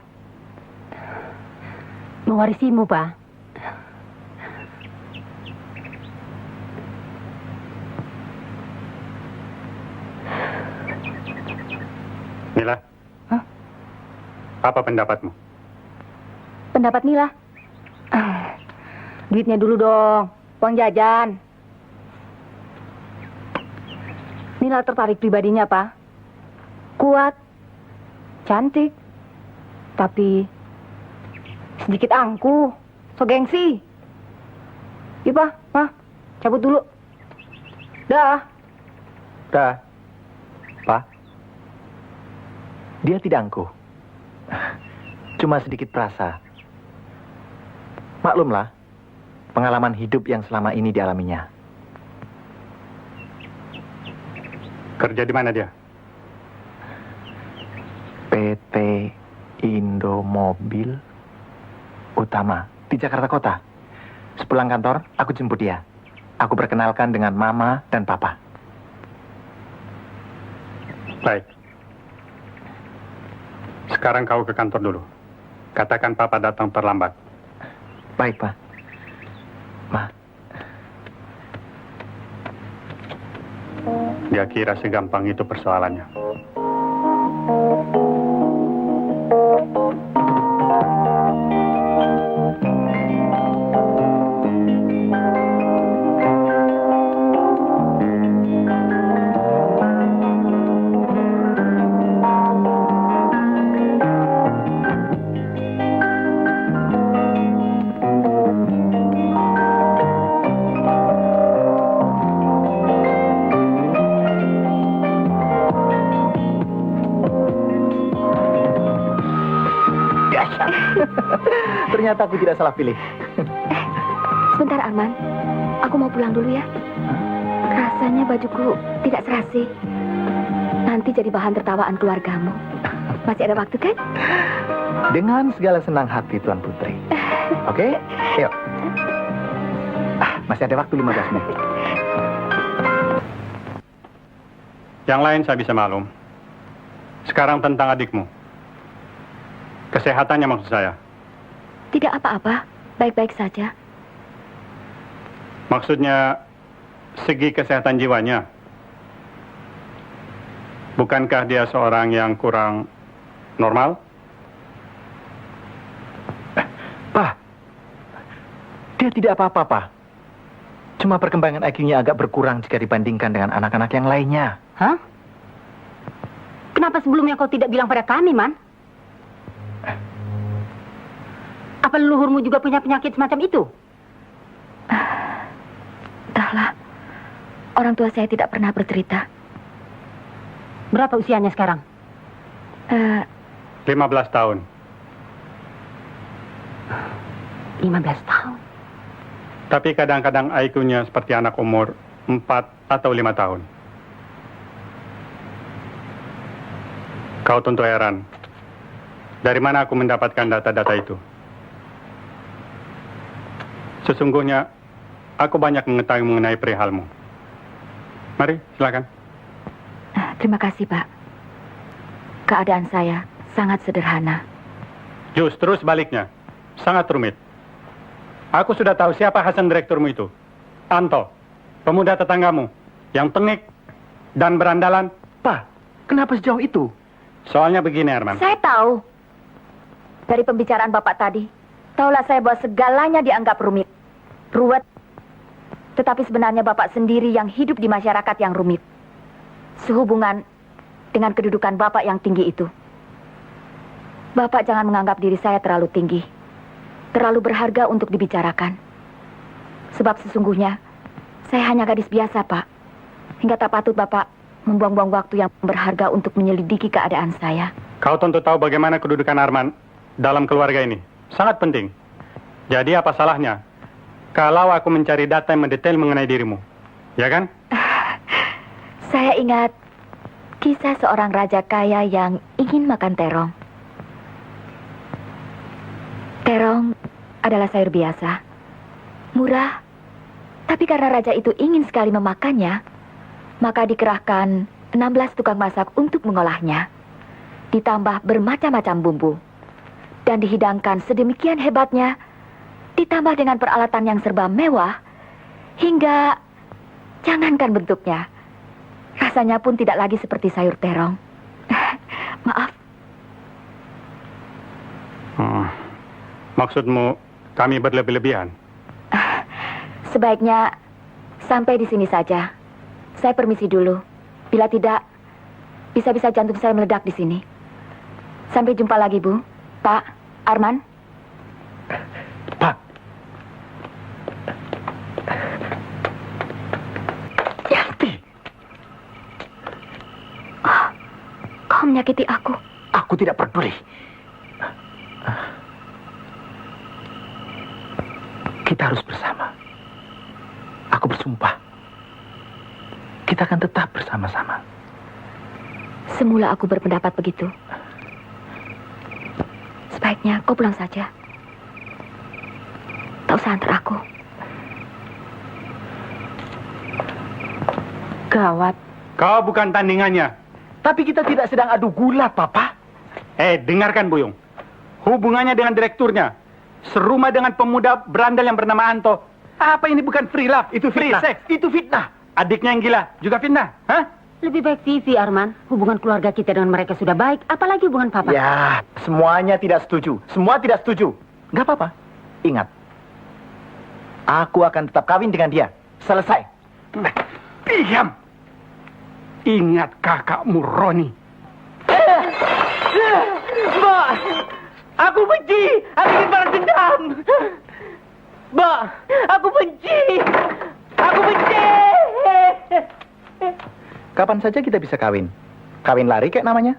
Mewarisimu, Pak. Nila. Hah? Apa pendapatmu? Pendapat Nila? Duitnya dulu dong, uang jajan. Nila tertarik pribadinya, Pak. Kuat, cantik, tapi sedikit angkuh, so gengsi. Iya, Pak, Mah, cabut dulu. Dah. Dah. Pak. Dia tidak angkuh. Cuma sedikit perasa. Maklumlah, pengalaman hidup yang selama ini dialaminya. Kerja di mana dia? PT Indomobil Utama di Jakarta Kota. Sepulang kantor, aku jemput dia. Aku perkenalkan dengan Mama dan Papa. Baik. Sekarang kau ke kantor dulu. Katakan Papa datang terlambat. Baik, Pak. Ma, Dia kira segampang itu persoalannya. Ternyata aku tidak salah pilih. Sebentar, Arman. Aku mau pulang dulu ya. Rasanya bajuku tidak serasi. Nanti jadi bahan tertawaan keluargamu. Masih ada waktu kan? Dengan segala senang hati, Tuan Putri. Oke? Yuk. Masih ada waktu 15 menit. Yang lain saya bisa maklum. Sekarang tentang adikmu. Kesehatannya maksud saya. Tidak apa-apa. Baik-baik saja. Maksudnya segi kesehatan jiwanya. Bukankah dia seorang yang kurang normal? Pak, dia tidak apa-apa, Pak. Cuma perkembangan IQ-nya agak berkurang jika dibandingkan dengan anak-anak yang lainnya. Hah? Kenapa sebelumnya kau tidak bilang pada kami, Man? Apa leluhurmu juga punya penyakit semacam itu? Entahlah. Orang tua saya tidak pernah bercerita. Berapa usianya sekarang? 15 tahun. 15 tahun. Tapi kadang-kadang IQ-nya seperti anak umur 4 atau 5 tahun. Kau tentu heran. Dari mana aku mendapatkan data-data itu? Sesungguhnya, aku banyak mengetahui mengenai perihalmu. Mari, silakan. Terima kasih, Pak. Keadaan saya sangat sederhana. Justru sebaliknya, sangat rumit. Aku sudah tahu siapa Hasan direkturmu itu. Anto, pemuda tetanggamu, yang tengik dan berandalan. Pak, kenapa sejauh itu? Soalnya begini, Arman. Saya tahu. Dari pembicaraan Bapak tadi, tahulah saya bahwa segalanya dianggap rumit. Ruwet. Tetapi sebenarnya Bapak sendiri yang hidup di masyarakat yang rumit. Sehubungan dengan kedudukan Bapak yang tinggi itu. Bapak jangan menganggap diri saya terlalu tinggi. Terlalu berharga untuk dibicarakan. Sebab sesungguhnya, saya hanya gadis biasa, Pak. Hingga tak patut Bapak membuang-buang waktu yang berharga untuk menyelidiki keadaan saya. Kau tentu tahu bagaimana kedudukan Arman dalam keluarga ini. Sangat penting. Jadi apa salahnya kalau aku mencari data yang mendetail mengenai dirimu? Ya kan? Saya ingat kisah seorang raja kaya yang ingin makan terong. Terong adalah sayur biasa, murah, tapi karena raja itu ingin sekali memakannya, maka dikerahkan 16 tukang masak untuk mengolahnya. Ditambah bermacam-macam bumbu. Dan dihidangkan sedemikian hebatnya, ditambah dengan peralatan yang serba mewah, hingga jangankan bentuknya, rasanya pun tidak lagi seperti sayur terong. Maaf. Maksudmu kami berlebih-lebihan? Sebaiknya sampai di sini saja. Saya permisi dulu. Bila tidak, bisa-bisa jantung saya meledak di sini. Sampai jumpa lagi, Bu. Pak, Arman. Pak. Yanti. Oh, kau menyakiti aku. Aku tidak peduli. Kita harus bersama. Aku bersumpah. Kita akan tetap bersama-sama. Semula aku berpendapat begitu. Sebaiknya kau pulang saja. Tak usah antar aku. Gawat. Kau bukan tandingannya. Tapi kita tidak sedang adu gulat, Papa. Dengarkan, Buyung. Hubungannya dengan direkturnya serumah dengan pemuda berandal yang bernama Anto. Apa ini bukan free love? Itu free sex. Itu fitnah. Adiknya yang gila juga fitnah. Hah? Lebih baik Vivi, Arman. Hubungan keluarga kita dengan mereka sudah baik. Apalagi hubungan Papa. Ya, semuanya tidak setuju. Semua tidak setuju. Gak apa-apa. Ingat. Aku akan tetap kawin dengan dia. Selesai. Diam. Ingat kakakmu Roni. Mbak, aku benci. Aku ingin balas dendam. Mbak, aku benci. Aku benci. Kapan saja kita bisa kawin? Kawin lari kayak namanya?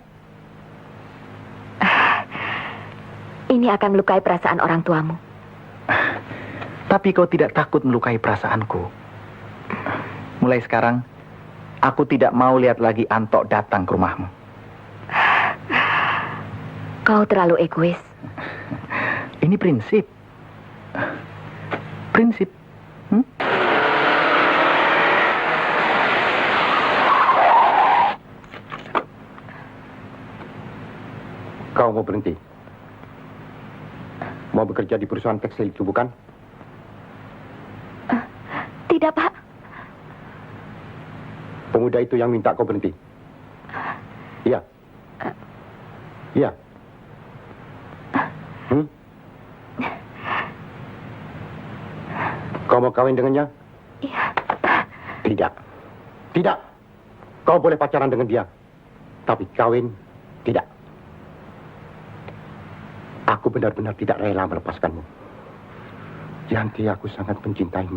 ini akan melukai perasaan orang tuamu. Tapi kau tidak takut melukai perasaanku. Mulai sekarang, aku tidak mau lihat lagi Anto datang ke rumahmu. Kau terlalu egois. Ini prinsip. Prinsip. Kau mau berhenti? Mau bekerja di perusahaan tekstil itu, bukan? Tidak, Pak. Pemuda itu yang minta kau berhenti. Iya. Iya. Kau mau kawin dengannya? Iya. Tidak. Tidak. Kau boleh pacaran dengan dia. Tapi kawin, tidak. Aku benar-benar tidak rela melepaskanmu. Yanti, aku sangat mencintaimu.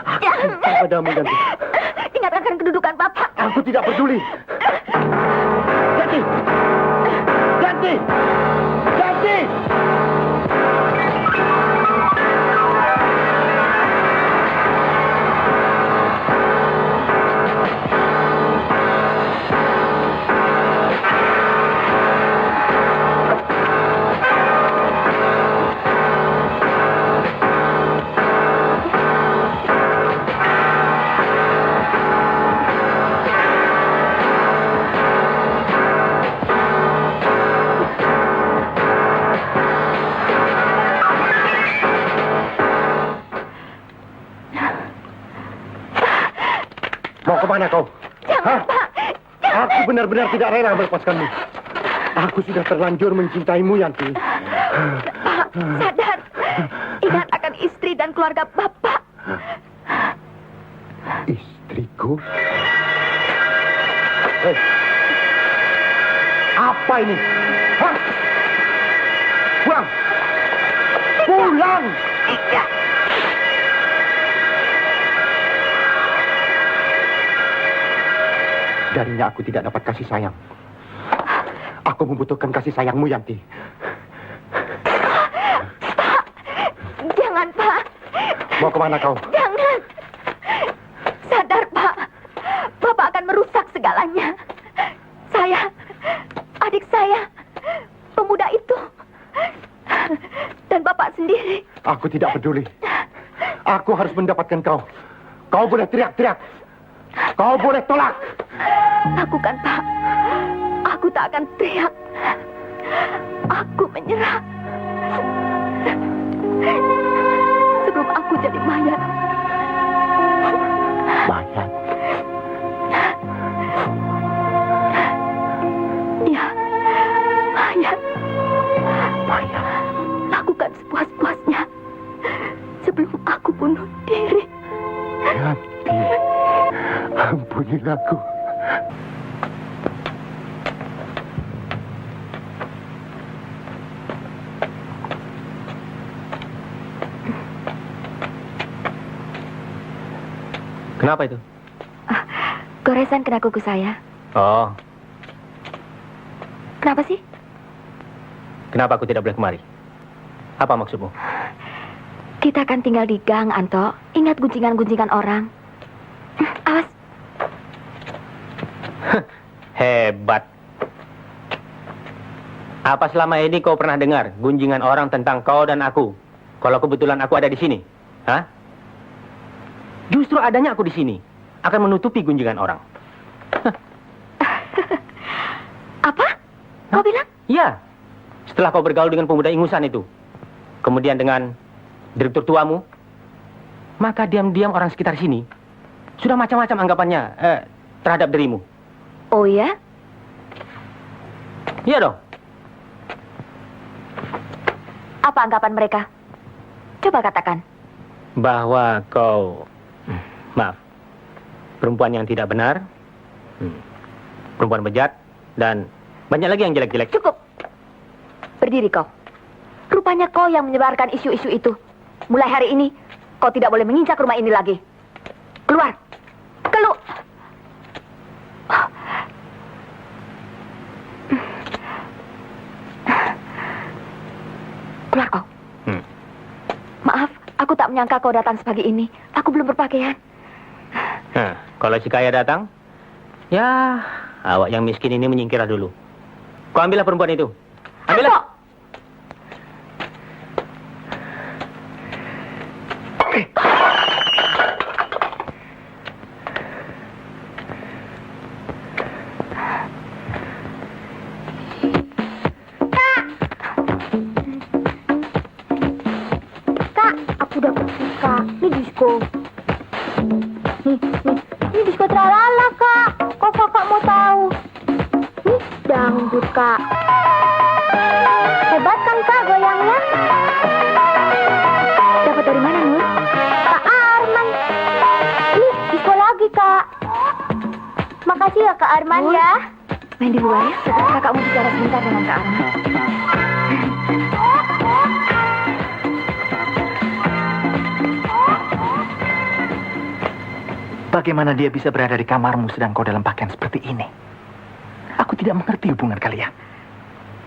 Aku cinta padamu, Yanti. Ingat akan kedudukan Bapak. Aku tidak peduli. Yanti! Yanti! Yanti! Mau kemana kau? Jangan, Pak. Aku benar-benar tidak rela melepaskanmu. Aku sudah terlanjur mencintaimu, Yanti. Pak, sadar. Ingat akan istri dan keluarga Bapak. Istriku? Hei. Apa ini? Hah? Pulang! Pulang! Tidak. Darinya aku tidak dapat kasih sayang. Aku membutuhkan kasih sayangmu, Yanti. Pak, jangan, Pak. Mau kemana kau? Jangan. Sadar, Pak. Bapak akan merusak segalanya. Saya, adik saya, pemuda itu, dan Bapak sendiri. Aku tidak peduli. Aku harus mendapatkan kau. Kau boleh teriak-teriak. Kau boleh tolak. Lakukan, Pak. Aku tak akan teriak. Aku menyerah. Sebelum aku jadi mayat. Mayat? Ya, mayat. Mayat? Lakukan sepuas-puasnya. Sebelum aku bunuh diri. Yanti, ampunilah aku. Kenapa itu? Goresan kena kuku saya. Oh, Kenapa sih? kenapa aku tidak boleh kemari? Apa maksudmu? Kita akan tinggal di gang, Anto. Ingat guncingan-guncingan orang. Awas. Hebat. Apa selama ini kau pernah dengar gunjingan orang tentang kau dan aku? Kalau kebetulan aku ada di sini, hah? Justru adanya aku di sini akan menutupi gunjingan orang. Apa? Kau bilang? Iya. Setelah kau bergaul dengan pemuda ingusan itu, kemudian dengan direktur tuamu, maka diam-diam orang sekitar sini sudah macam-macam anggapannya terhadap dirimu. Oh ya? Iya dong. Apa anggapan mereka? Coba katakan. Bahwa kau, maaf, perempuan yang tidak benar, perempuan bejat, dan banyak lagi yang jelek-jelek. Cukup. Berdiri kau. Rupanya kau yang menyebarkan isu-isu itu. Mulai hari ini, kau tidak boleh menginjak rumah ini lagi. Keluar. Keluar kau. Maaf, aku tak menyangka kau datang sepagi ini. Aku belum berpakaian. Nah, kalau si kaya datang, ya awak yang miskin ini menyingkirlah dulu. Kau ambillah perempuan itu. Ambillah. Kak, aku dapat suka. Ini disko. Nih. Ini disko tralala, Kak. Kok kakak mau tahu? Nih, dangdut, Kak. Hebat kan, Kak, goyangnya? Dapat dari mana, Nur? Kak Arman. Ini disko lagi, Kak. Makasih ya, Kak Arman, Oh. ya. Main di luar ya. Kakak mau bicara sebentar dengan Kak Arman. Bagaimana dia bisa berada di kamarmu sedang kau dalam pakaian seperti ini? Aku tidak mengerti hubungan kalian.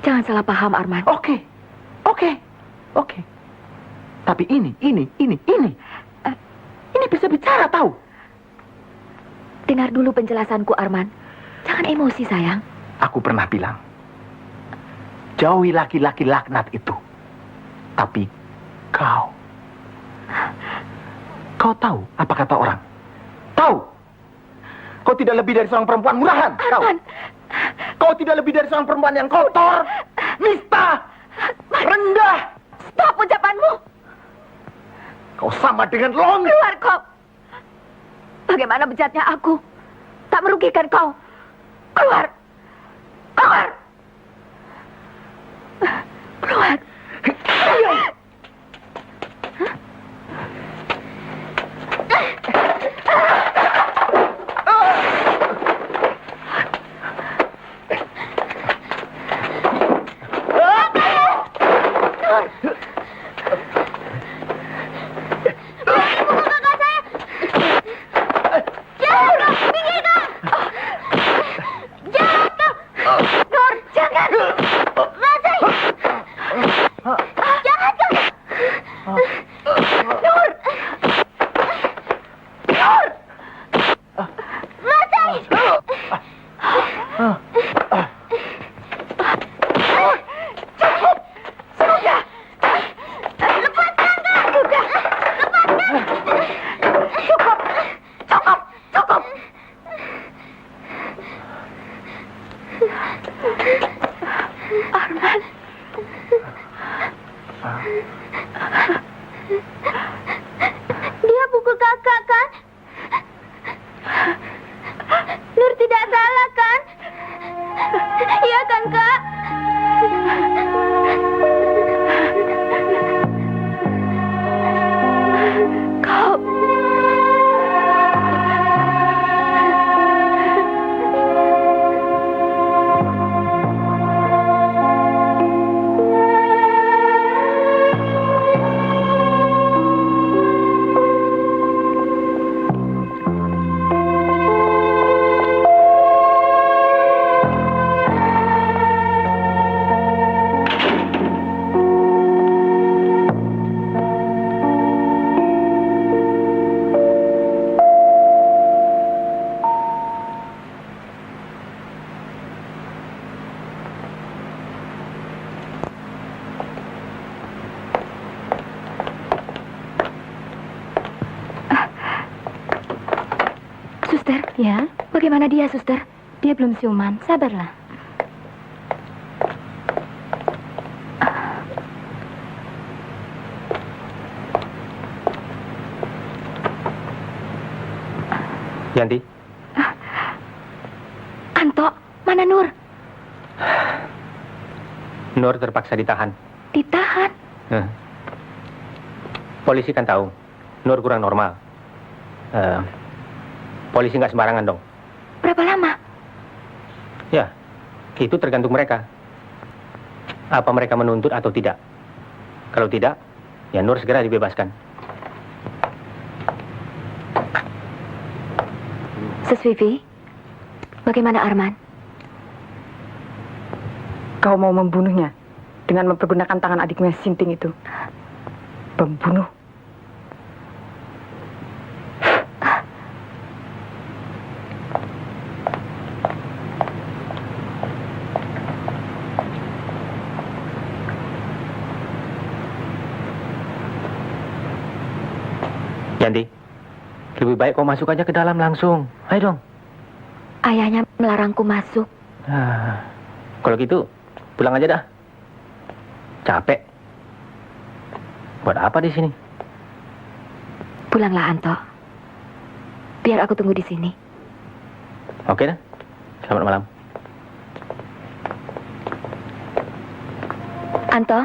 Jangan salah paham, Arman. Oke. Tapi ini bisa bicara, tahu? Dengar dulu penjelasanku, Arman. Jangan emosi, sayang. Aku pernah bilang, jauhi laki-laki laknat itu. Tapi kau tahu apa kata orang? Tahu? Kau tidak lebih dari seorang perempuan murahan. Arman. Kau tidak lebih dari seorang perempuan yang kotor, nista, rendah. Stop ucapanmu. Kau sama dengan long. Keluar kau. Bagaimana bejatnya aku? Tak merugikan kau. Keluar. Keluar. Keluar. Nur, jangan. Rasai. Jangan, Kak. Nur. Nur. Rasai. Cukup. Sudah. Lepaskan, Kak. Sudah. Lepaskan. Cukup. Arman. Dia pukul kakak, kan? Nur tidak salah, kan? Iya kan, Kak? Kau. Suster, Ya, bagaimana dia, suster? dia belum siuman. Sabarlah. Yanti, Anto, mana Nur? Nur terpaksa ditahan. Ditahan. Polisi kan tahu, Nur kurang normal. Polisi nggak sembarangan dong. Berapa lama? Ya, itu tergantung mereka. Apa mereka menuntut atau tidak. Kalau tidak, ya Nur segera dibebaskan. Sus Vivi, bagaimana Arman? Kau mau membunuhnya? dengan mempergunakan tangan adikmu yang Sinting itu. Pembunuh. Yanti, lebih baik kau masuk aja ke dalam langsung. Ayo dong. Ayahnya melarangku masuk. Kalau gitu, pulang aja dah. Capek. Buat apa di sini? Pulanglah, Anto. Biar aku tunggu di sini. Oke dah. Selamat malam. Anto.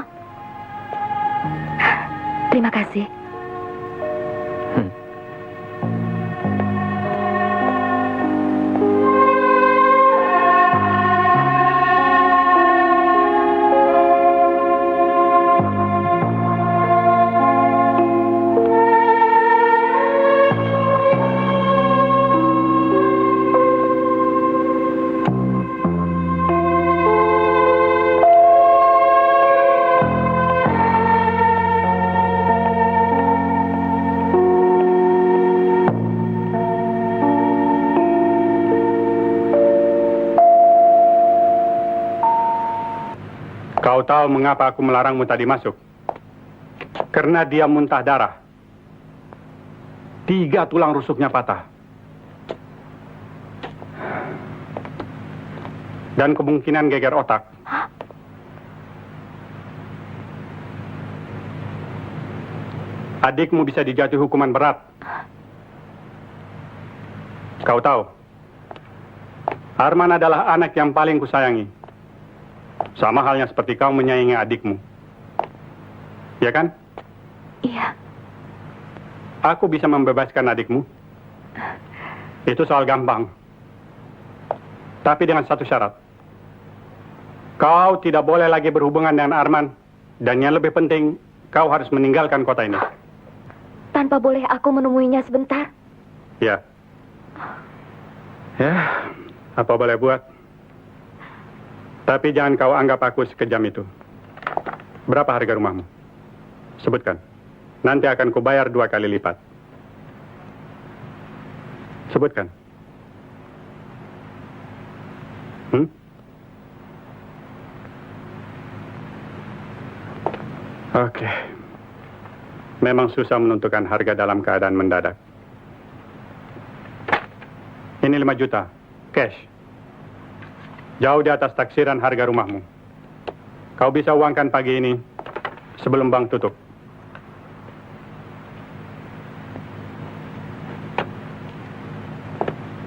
Terima kasih. Kau tahu mengapa aku melarangmu tadi masuk? Karena dia muntah darah. 3 tulang rusuknya patah. Dan kemungkinan geger otak. Adikmu bisa dijatuhi hukuman berat. Kau tahu, Arman adalah anak yang paling kusayangi. Sama halnya seperti kau menyayangi adikmu. Ya kan? Iya. Aku bisa membebaskan adikmu. Itu soal gampang. Tapi dengan satu syarat. Kau tidak boleh lagi berhubungan dengan Arman. Dan yang lebih penting, kau harus meninggalkan kota ini. Tanpa boleh aku menemuinya sebentar? Ya. Ya, apa boleh buat. Tapi jangan kau anggap aku sekejam itu. Berapa harga rumahmu? Sebutkan. Nanti akan kubayar 2 kali lipat. Sebutkan. Oke. Memang susah menentukan harga dalam keadaan mendadak. Ini 5 juta. Cash. Jauh di atas taksiran harga rumahmu. Kau bisa uangkan pagi ini sebelum bank tutup.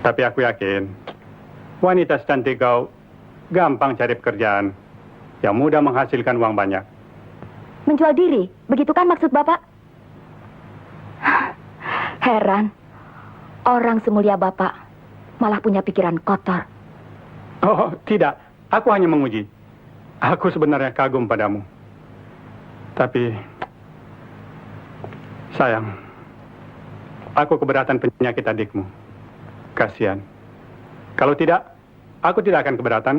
Tapi aku yakin, wanita secantik kau gampang cari pekerjaan yang mudah menghasilkan uang banyak. Menjual diri? Begitu kan maksud Bapak? Heran. Orang semulia Bapak malah punya pikiran kotor. Oh, tidak. Aku hanya menguji. Aku sebenarnya kagum padamu. Tapi, sayang, aku keberatan penyakit adikmu. Kasihan. Kalau tidak, aku tidak akan keberatan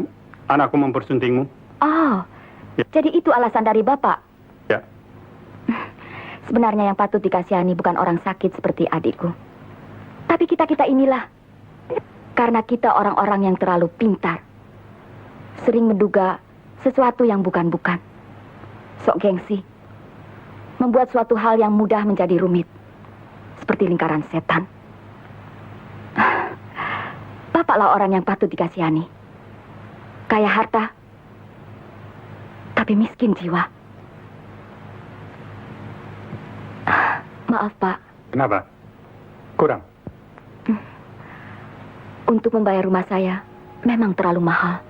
anakku mempersuntingmu. Oh, Ya. jadi itu alasan dari Bapak? Ya. Sebenarnya yang patut dikasihani bukan orang sakit seperti adikku. Tapi kita-kita inilah. Karena kita orang-orang yang terlalu pintar. Sering menduga sesuatu yang bukan-bukan. Sok gengsi. Membuat suatu hal yang mudah menjadi rumit. Seperti lingkaran setan. Bapaklah orang yang patut dikasihani. Kaya harta, tapi miskin jiwa. Maaf, Pak. Kenapa? Kurang. Untuk membayar rumah saya memang terlalu mahal.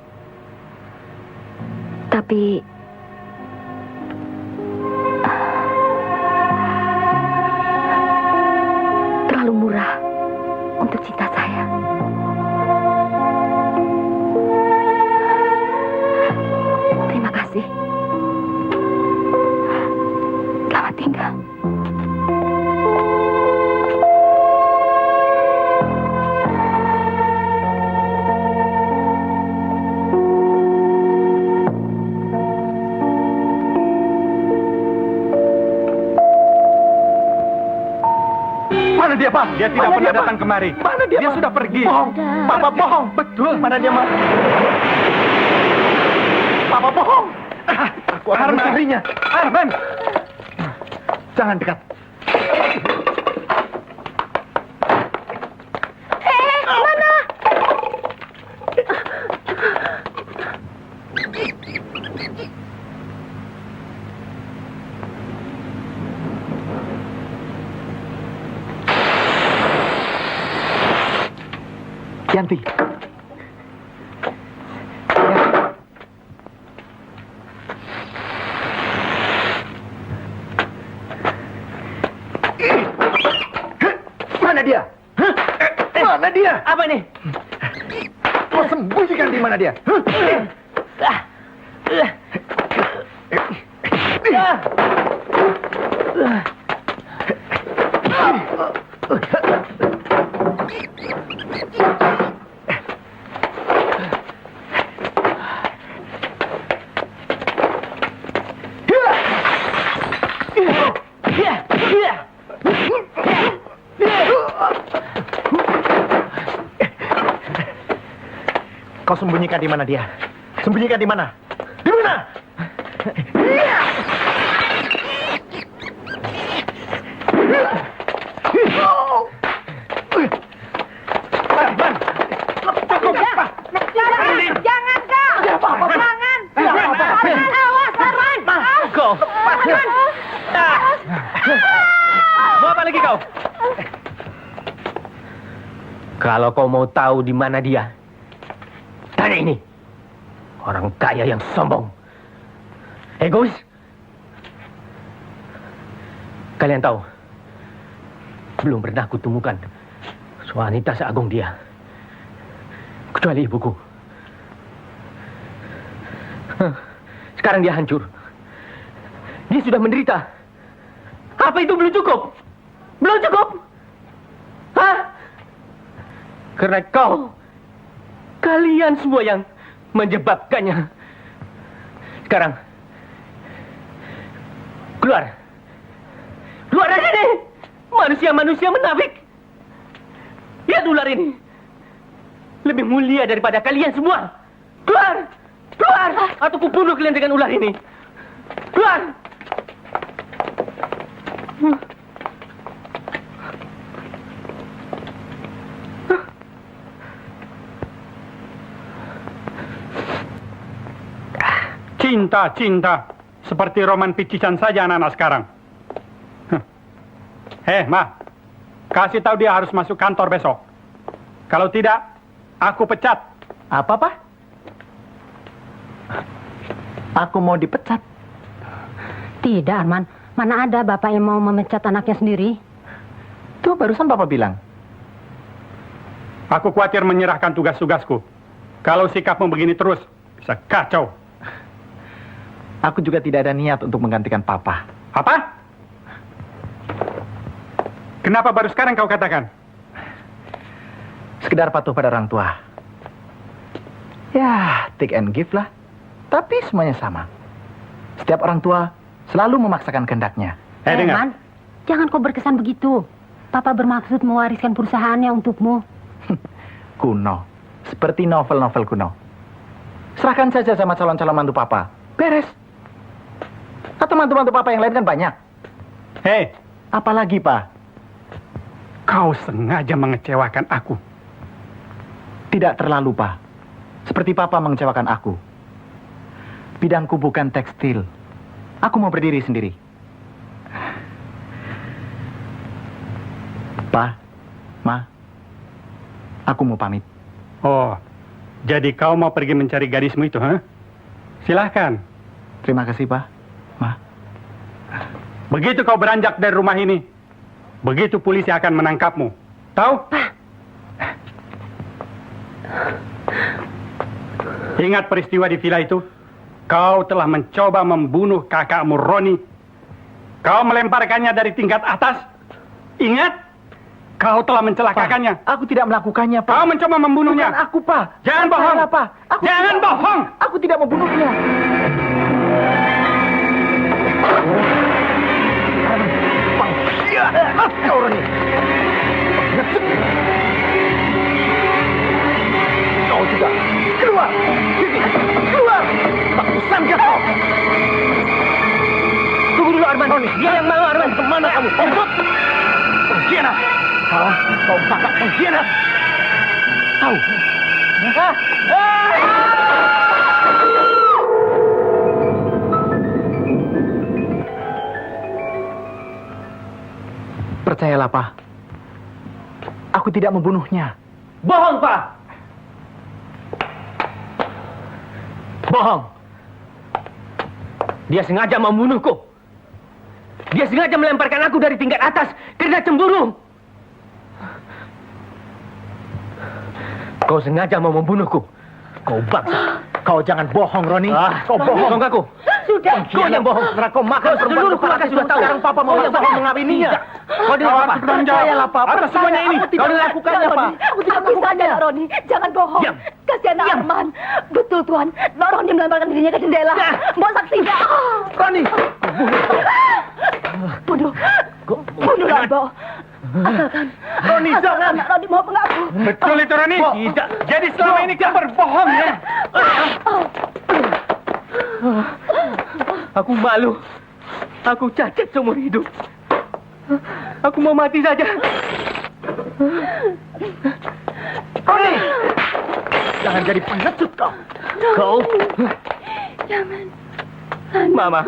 Tapi terlalu murah untuk cinta saya. Terima kasih. Selamat tinggal. dia, Pak? Dia tidak Mana pernah dia, Pak? datang kemari. Mana dia, Dia Pak? sudah pergi. Bohong. Papa bohong. Betul. Mana dia, Mak? Papa bohong. Aku akan Arman. mencarinya. Arman! Jangan dekat. Yanti. Mana dia? Mana dia? Apa ini? Kau sembunyikan di mana dia? Kau sembunyikan di mana dia? Sembunyikan di mana? Di mana? Jangan, Kak! Jangan! Awas, Arman! Kau! Mau apa lagi kau? Kalau kau mau tahu di mana dia, tanya ini. Orang kaya yang sombong. Egois. Kalian tahu, belum pernah kutemukan wanita seagung dia. Kecuali ibuku. Sekarang dia hancur. Dia sudah menderita. Apa itu belum cukup? Belum cukup? Hah? Karena kalian semua yang menyebabkannya. Sekarang, keluar. Keluar dari sini! Manusia-manusia menafik. Lihat ular ini. Lebih mulia daripada kalian semua. Keluar! Keluar! Atau kubunuh kalian dengan ular ini. Keluar! Cinta. Seperti roman picisan saja anak-anak sekarang. Ma. Kasih tahu dia harus masuk kantor besok. Kalau tidak, aku pecat. Apa, Pak? Aku mau dipecat. Tidak, Arman. Mana ada bapak yang mau memecat anaknya sendiri? Tuh barusan Papa bilang. Aku khawatir menyerahkan tugas-tugasku. Kalau sikapmu begini terus, bisa kacau. Aku juga tidak ada niat untuk menggantikan Papa. Apa? Kenapa baru sekarang kau katakan? Sekedar patuh pada orang tua. Ya, take and give lah. Tapi semuanya sama. Setiap orang tua selalu memaksakan kehendaknya. Dengar. Arman, jangan kau berkesan begitu. Papa bermaksud mewariskan perusahaannya untukmu. Kuno. Seperti novel-novel kuno. Serahkan saja sama calon-calon mantu Papa. Beres. Atau mantu-mantu Papa yang lain kan banyak. Apalagi, Pak? Kau sengaja mengecewakan aku. Tidak terlalu, Pak. Seperti Papa mengecewakan aku. Bidangku bukan tekstil. Aku mau berdiri sendiri. Pa, Ma, aku mau pamit. Oh, jadi kau mau pergi mencari gadismu itu, ha? Silahkan. Terima kasih, Pa, Ma. Begitu kau beranjak dari rumah ini, begitu polisi akan menangkapmu. Tahu? Ingat peristiwa di villa itu? Kau telah mencoba membunuh kakakmu Roni. Kau melemparkannya dari tingkat atas. Ingat? Kau telah mencelakakannya. Pa, aku tidak melakukannya, Pak. Kau mencoba membunuhnya. Bukan aku, Pak. Jangan bohong. Salah, Pak. Jangan bohong. Aku tidak membunuhnya. Pak, ya, Roni. Kau kakak pengkhianat. Tahu? Percayalah, Pak. Aku tidak membunuhnya. Bohong, Pak! Bohong! Dia sengaja membunuhku. Dia sengaja melemparkan aku dari tingkat atas karena cemburu. Kau sengaja mau membunuhku. Kau bangsa. Kau jangan bohong, Roni. Kau bohong. Bohong aku. Sudah. Kau yang bohong. Setelah kau makan perempuan Seluruh keluarga sudah tahu. Sekarang Papa mau mengawininya. Kau dengar apa? bertanggung jawab Percayalah, Pak. atas semuanya ini. Kau melakukannya, Pak. Aku tidak melakukannya, Roni. Jangan bohong. Diam. Kasihan Arman. Betul, Tuan. Roni melemparkan dirinya ke jendela. Mau saksinya. Roni. Bunuh. Bunuhlah, Bo. Asalkan Roni, jangan. anak Roni mau mengaku. Betul itu, Roni. Tidak. Jadi selama ini kau berbohong ya. Aku malu. Aku cacat seumur hidup. Aku mau mati saja. Roni. Jangan jadi pengecut kau. Kau. Jangan. Mama.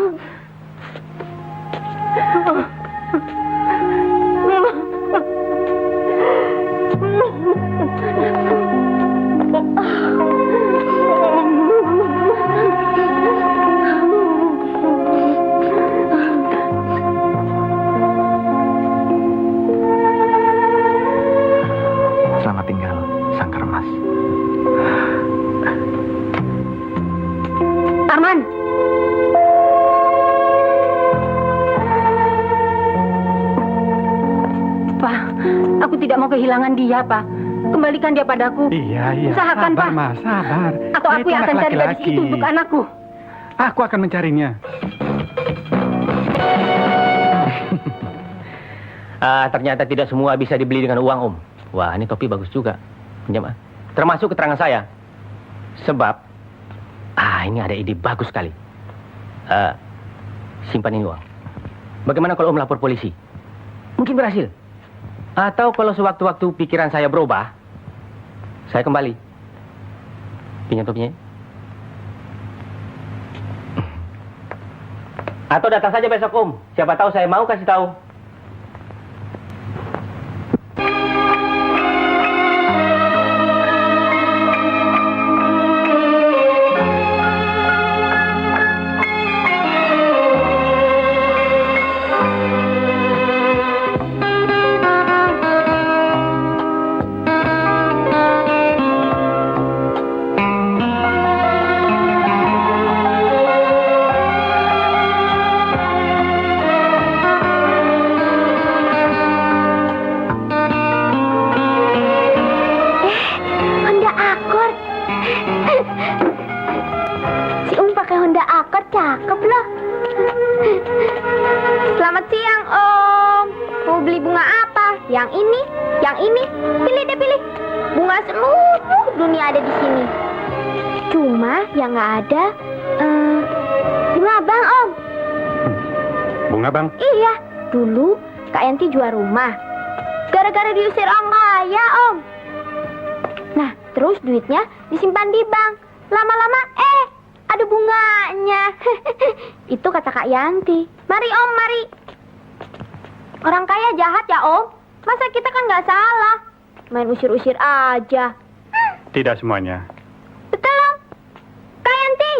Selamat tinggal, Sangkar Mas. Arman. Pak, aku tidak mau kehilangan dia, Pak. Kembalikan dia padaku. Iya. Usahakan, sabar, Pak. Mas, sabar. Atau Dia aku itu yang anak akan cari gadis laki-laki. itu untuk anakku. Aku akan mencarinya. Ternyata tidak semua bisa dibeli dengan uang, Om. Wah, ini topi bagus juga. Pinjam, ah. Termasuk keterangan saya. Sebab, ini ada ide bagus sekali. Simpan ini uang. Bagaimana kalau Om lapor polisi? Mungkin berhasil. Atau kalau sewaktu-waktu pikiran saya berubah, saya kembali. Pinjam topinya. Atau datang saja besok, Om. Siapa tahu saya mau kasih tahu. Honda Accord. Si pakai Honda Accord, cakep loh. Selamat siang, Om. Mau beli bunga apa? Yang ini? Yang ini? Pilih deh, pilih. Bunga seluruh dunia ada di sini. Cuma yang nggak ada bunga abang, Om. Bunga, Bang. Iya, dulu Kak Yanti jual rumah. Gara-gara diusir orang kaya, Om. Nah, terus duitnya disimpan di bank. Lama-lama, ada bunganya. Itu kata Kak Yanti. Mari, Om, mari. Orang kaya jahat ya, Om. Masa kita kan nggak salah. Main usir-usir aja. Tidak semuanya. Betul, Om. Kak Yanti,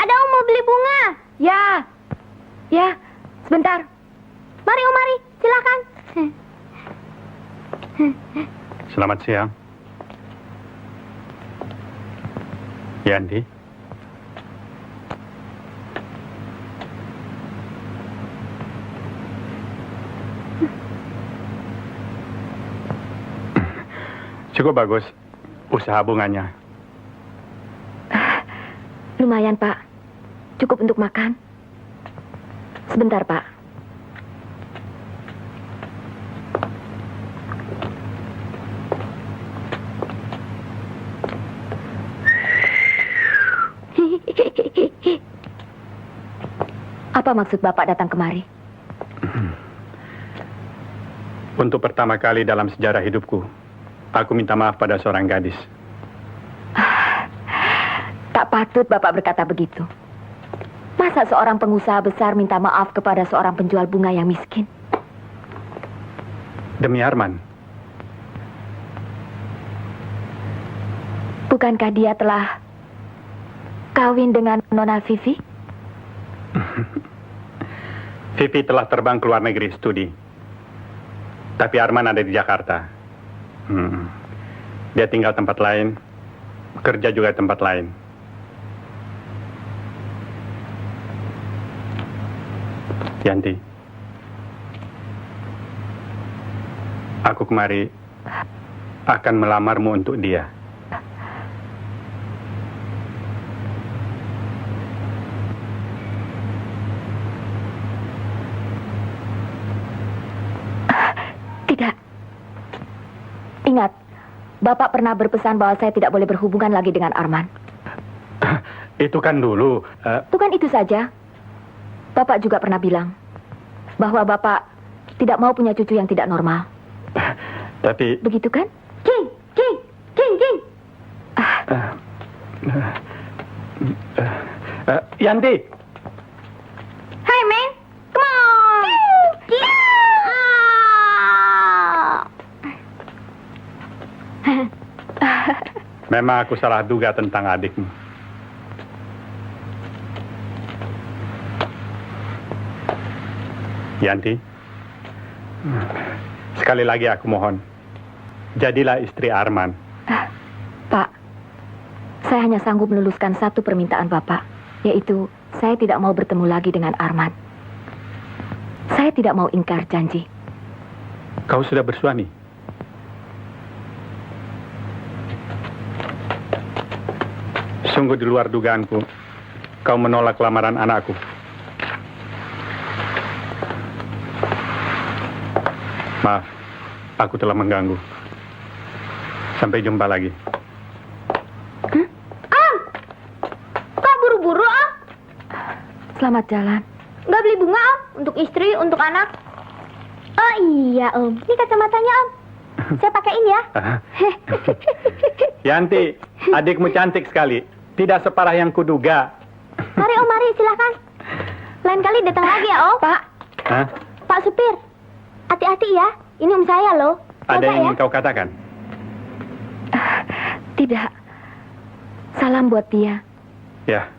ada Om mau beli bunga. Ya, sebentar. Mari, Om, mari. Silakan. Selamat siang. Yanti. Cukup bagus usaha bunganya. Lumayan, Pak. Cukup untuk makan. Sebentar, Pak. Apa maksud Bapak datang kemari? Untuk pertama kali dalam sejarah hidupku, aku minta maaf pada seorang gadis. Tak patut Bapak berkata begitu. Masa seorang pengusaha besar minta maaf kepada seorang penjual bunga yang miskin? Demi Arman. Bukankah dia telah kawin dengan Nona Vivi? Vivi telah terbang ke luar negeri studi. Tapi Arman ada di Jakarta. Dia tinggal tempat lain, kerja juga tempat lain. Yanti, aku kemari akan melamarmu untuk dia. Tidak. Ingat, Bapak pernah berpesan bahwa saya tidak boleh berhubungan lagi dengan Arman. Itu kan dulu. Bukan itu saja. Bapak juga pernah bilang bahwa Bapak tidak mau punya cucu yang tidak normal. Tapi... Begitu kan? King, King, King, King. Yanti, Hey man, come on. King. memang aku salah duga tentang adikmu. Yanti, sekali lagi aku mohon, jadilah istri Arman. Pak, saya hanya sanggup meluluskan satu permintaan Bapak, yaitu saya tidak mau bertemu lagi dengan Arman. Saya tidak mau ingkar janji. Kau sudah bersuami? Sungguh di luar dugaanku, kau menolak lamaran anakku. Maaf, aku telah mengganggu. Sampai jumpa lagi. Kok buru-buru, Om? Selamat jalan. Nggak beli bunga, Om? Untuk istri, untuk anak? Oh iya, Om. Ini kacamatanya, Om. Saya pakein ya. Yanti, adikmu cantik sekali. Tidak separah yang kuduga. Mari, Om, mari, silahkan. Lain kali datang lagi ya, Om. Pak. Hah? Pak supir. Hati-hati ya. Ini Om saya loh. Ada Jaga yang ingin ya. kau katakan? Tidak. Salam buat dia. Ya,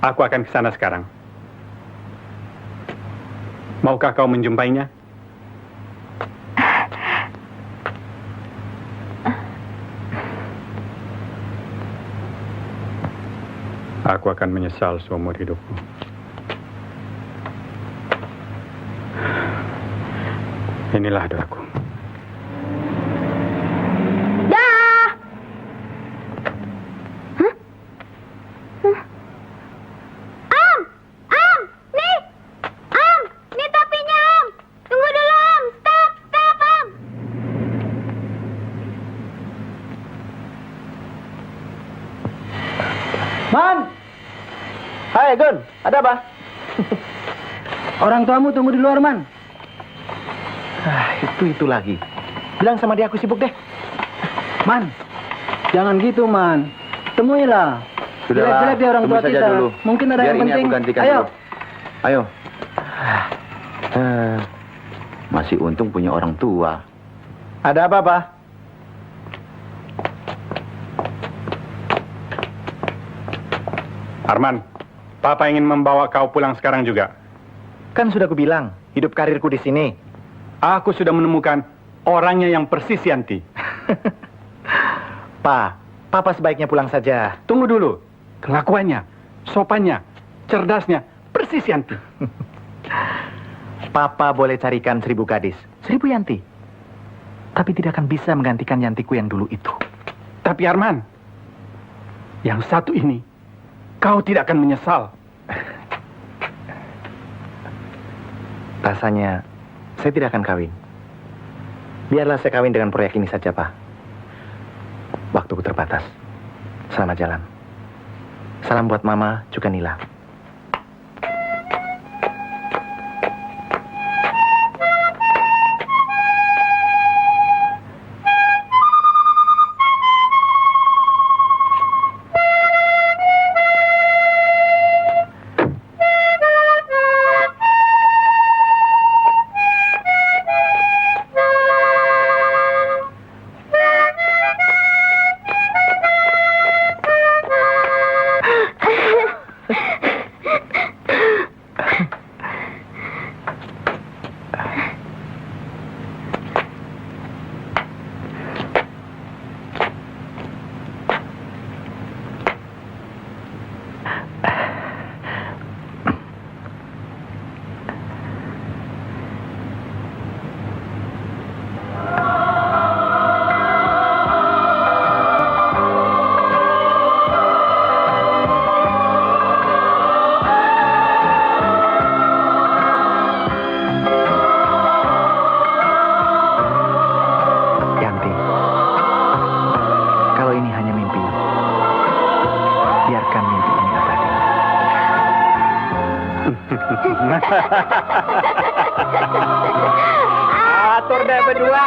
aku akan ke sana sekarang. Maukah kau menjumpainya? Aku akan menyesal seumur hidupku. Inilah doaku. Dah. Hah? Om, Om, nih, Om, nih topinya Om. Tunggu dulu Om, stop, Om. Man! Hai, Gun. Ada apa? Orang tuamu tunggu di luar, Man. Itu lagi. Bilang sama dia aku sibuk deh. Man, jangan gitu, Man. Temuilah. Sudahlah, Jelek-jelek dia orang tua temui saja kita. dulu. Mungkin ada Biar yang ini penting. aku gantikan Ayo. dulu. Ayo. Masih untung punya orang tua. Ada apa, Pak? Arman, Papa ingin membawa kau pulang sekarang juga. Kan sudah aku bilang, hidup karirku di sini. Aku sudah menemukan orangnya yang persis, Yanti. Pak, Papa sebaiknya pulang saja. Tunggu dulu. Kelakuannya, sopannya, cerdasnya, persis Yanti. Papa boleh carikan 1000 gadis, 1000 Yanti. Tapi tidak akan bisa menggantikan Yantiku yang dulu itu. Tapi Arman, yang satu ini, kau tidak akan menyesal. Rasanya, saya tidak akan kawin. Biarlah saya kawin dengan proyek ini saja, Pak. Waktuku terbatas. Selamat jalan. Salam buat Mama, juga Nila. Atur deh berdua.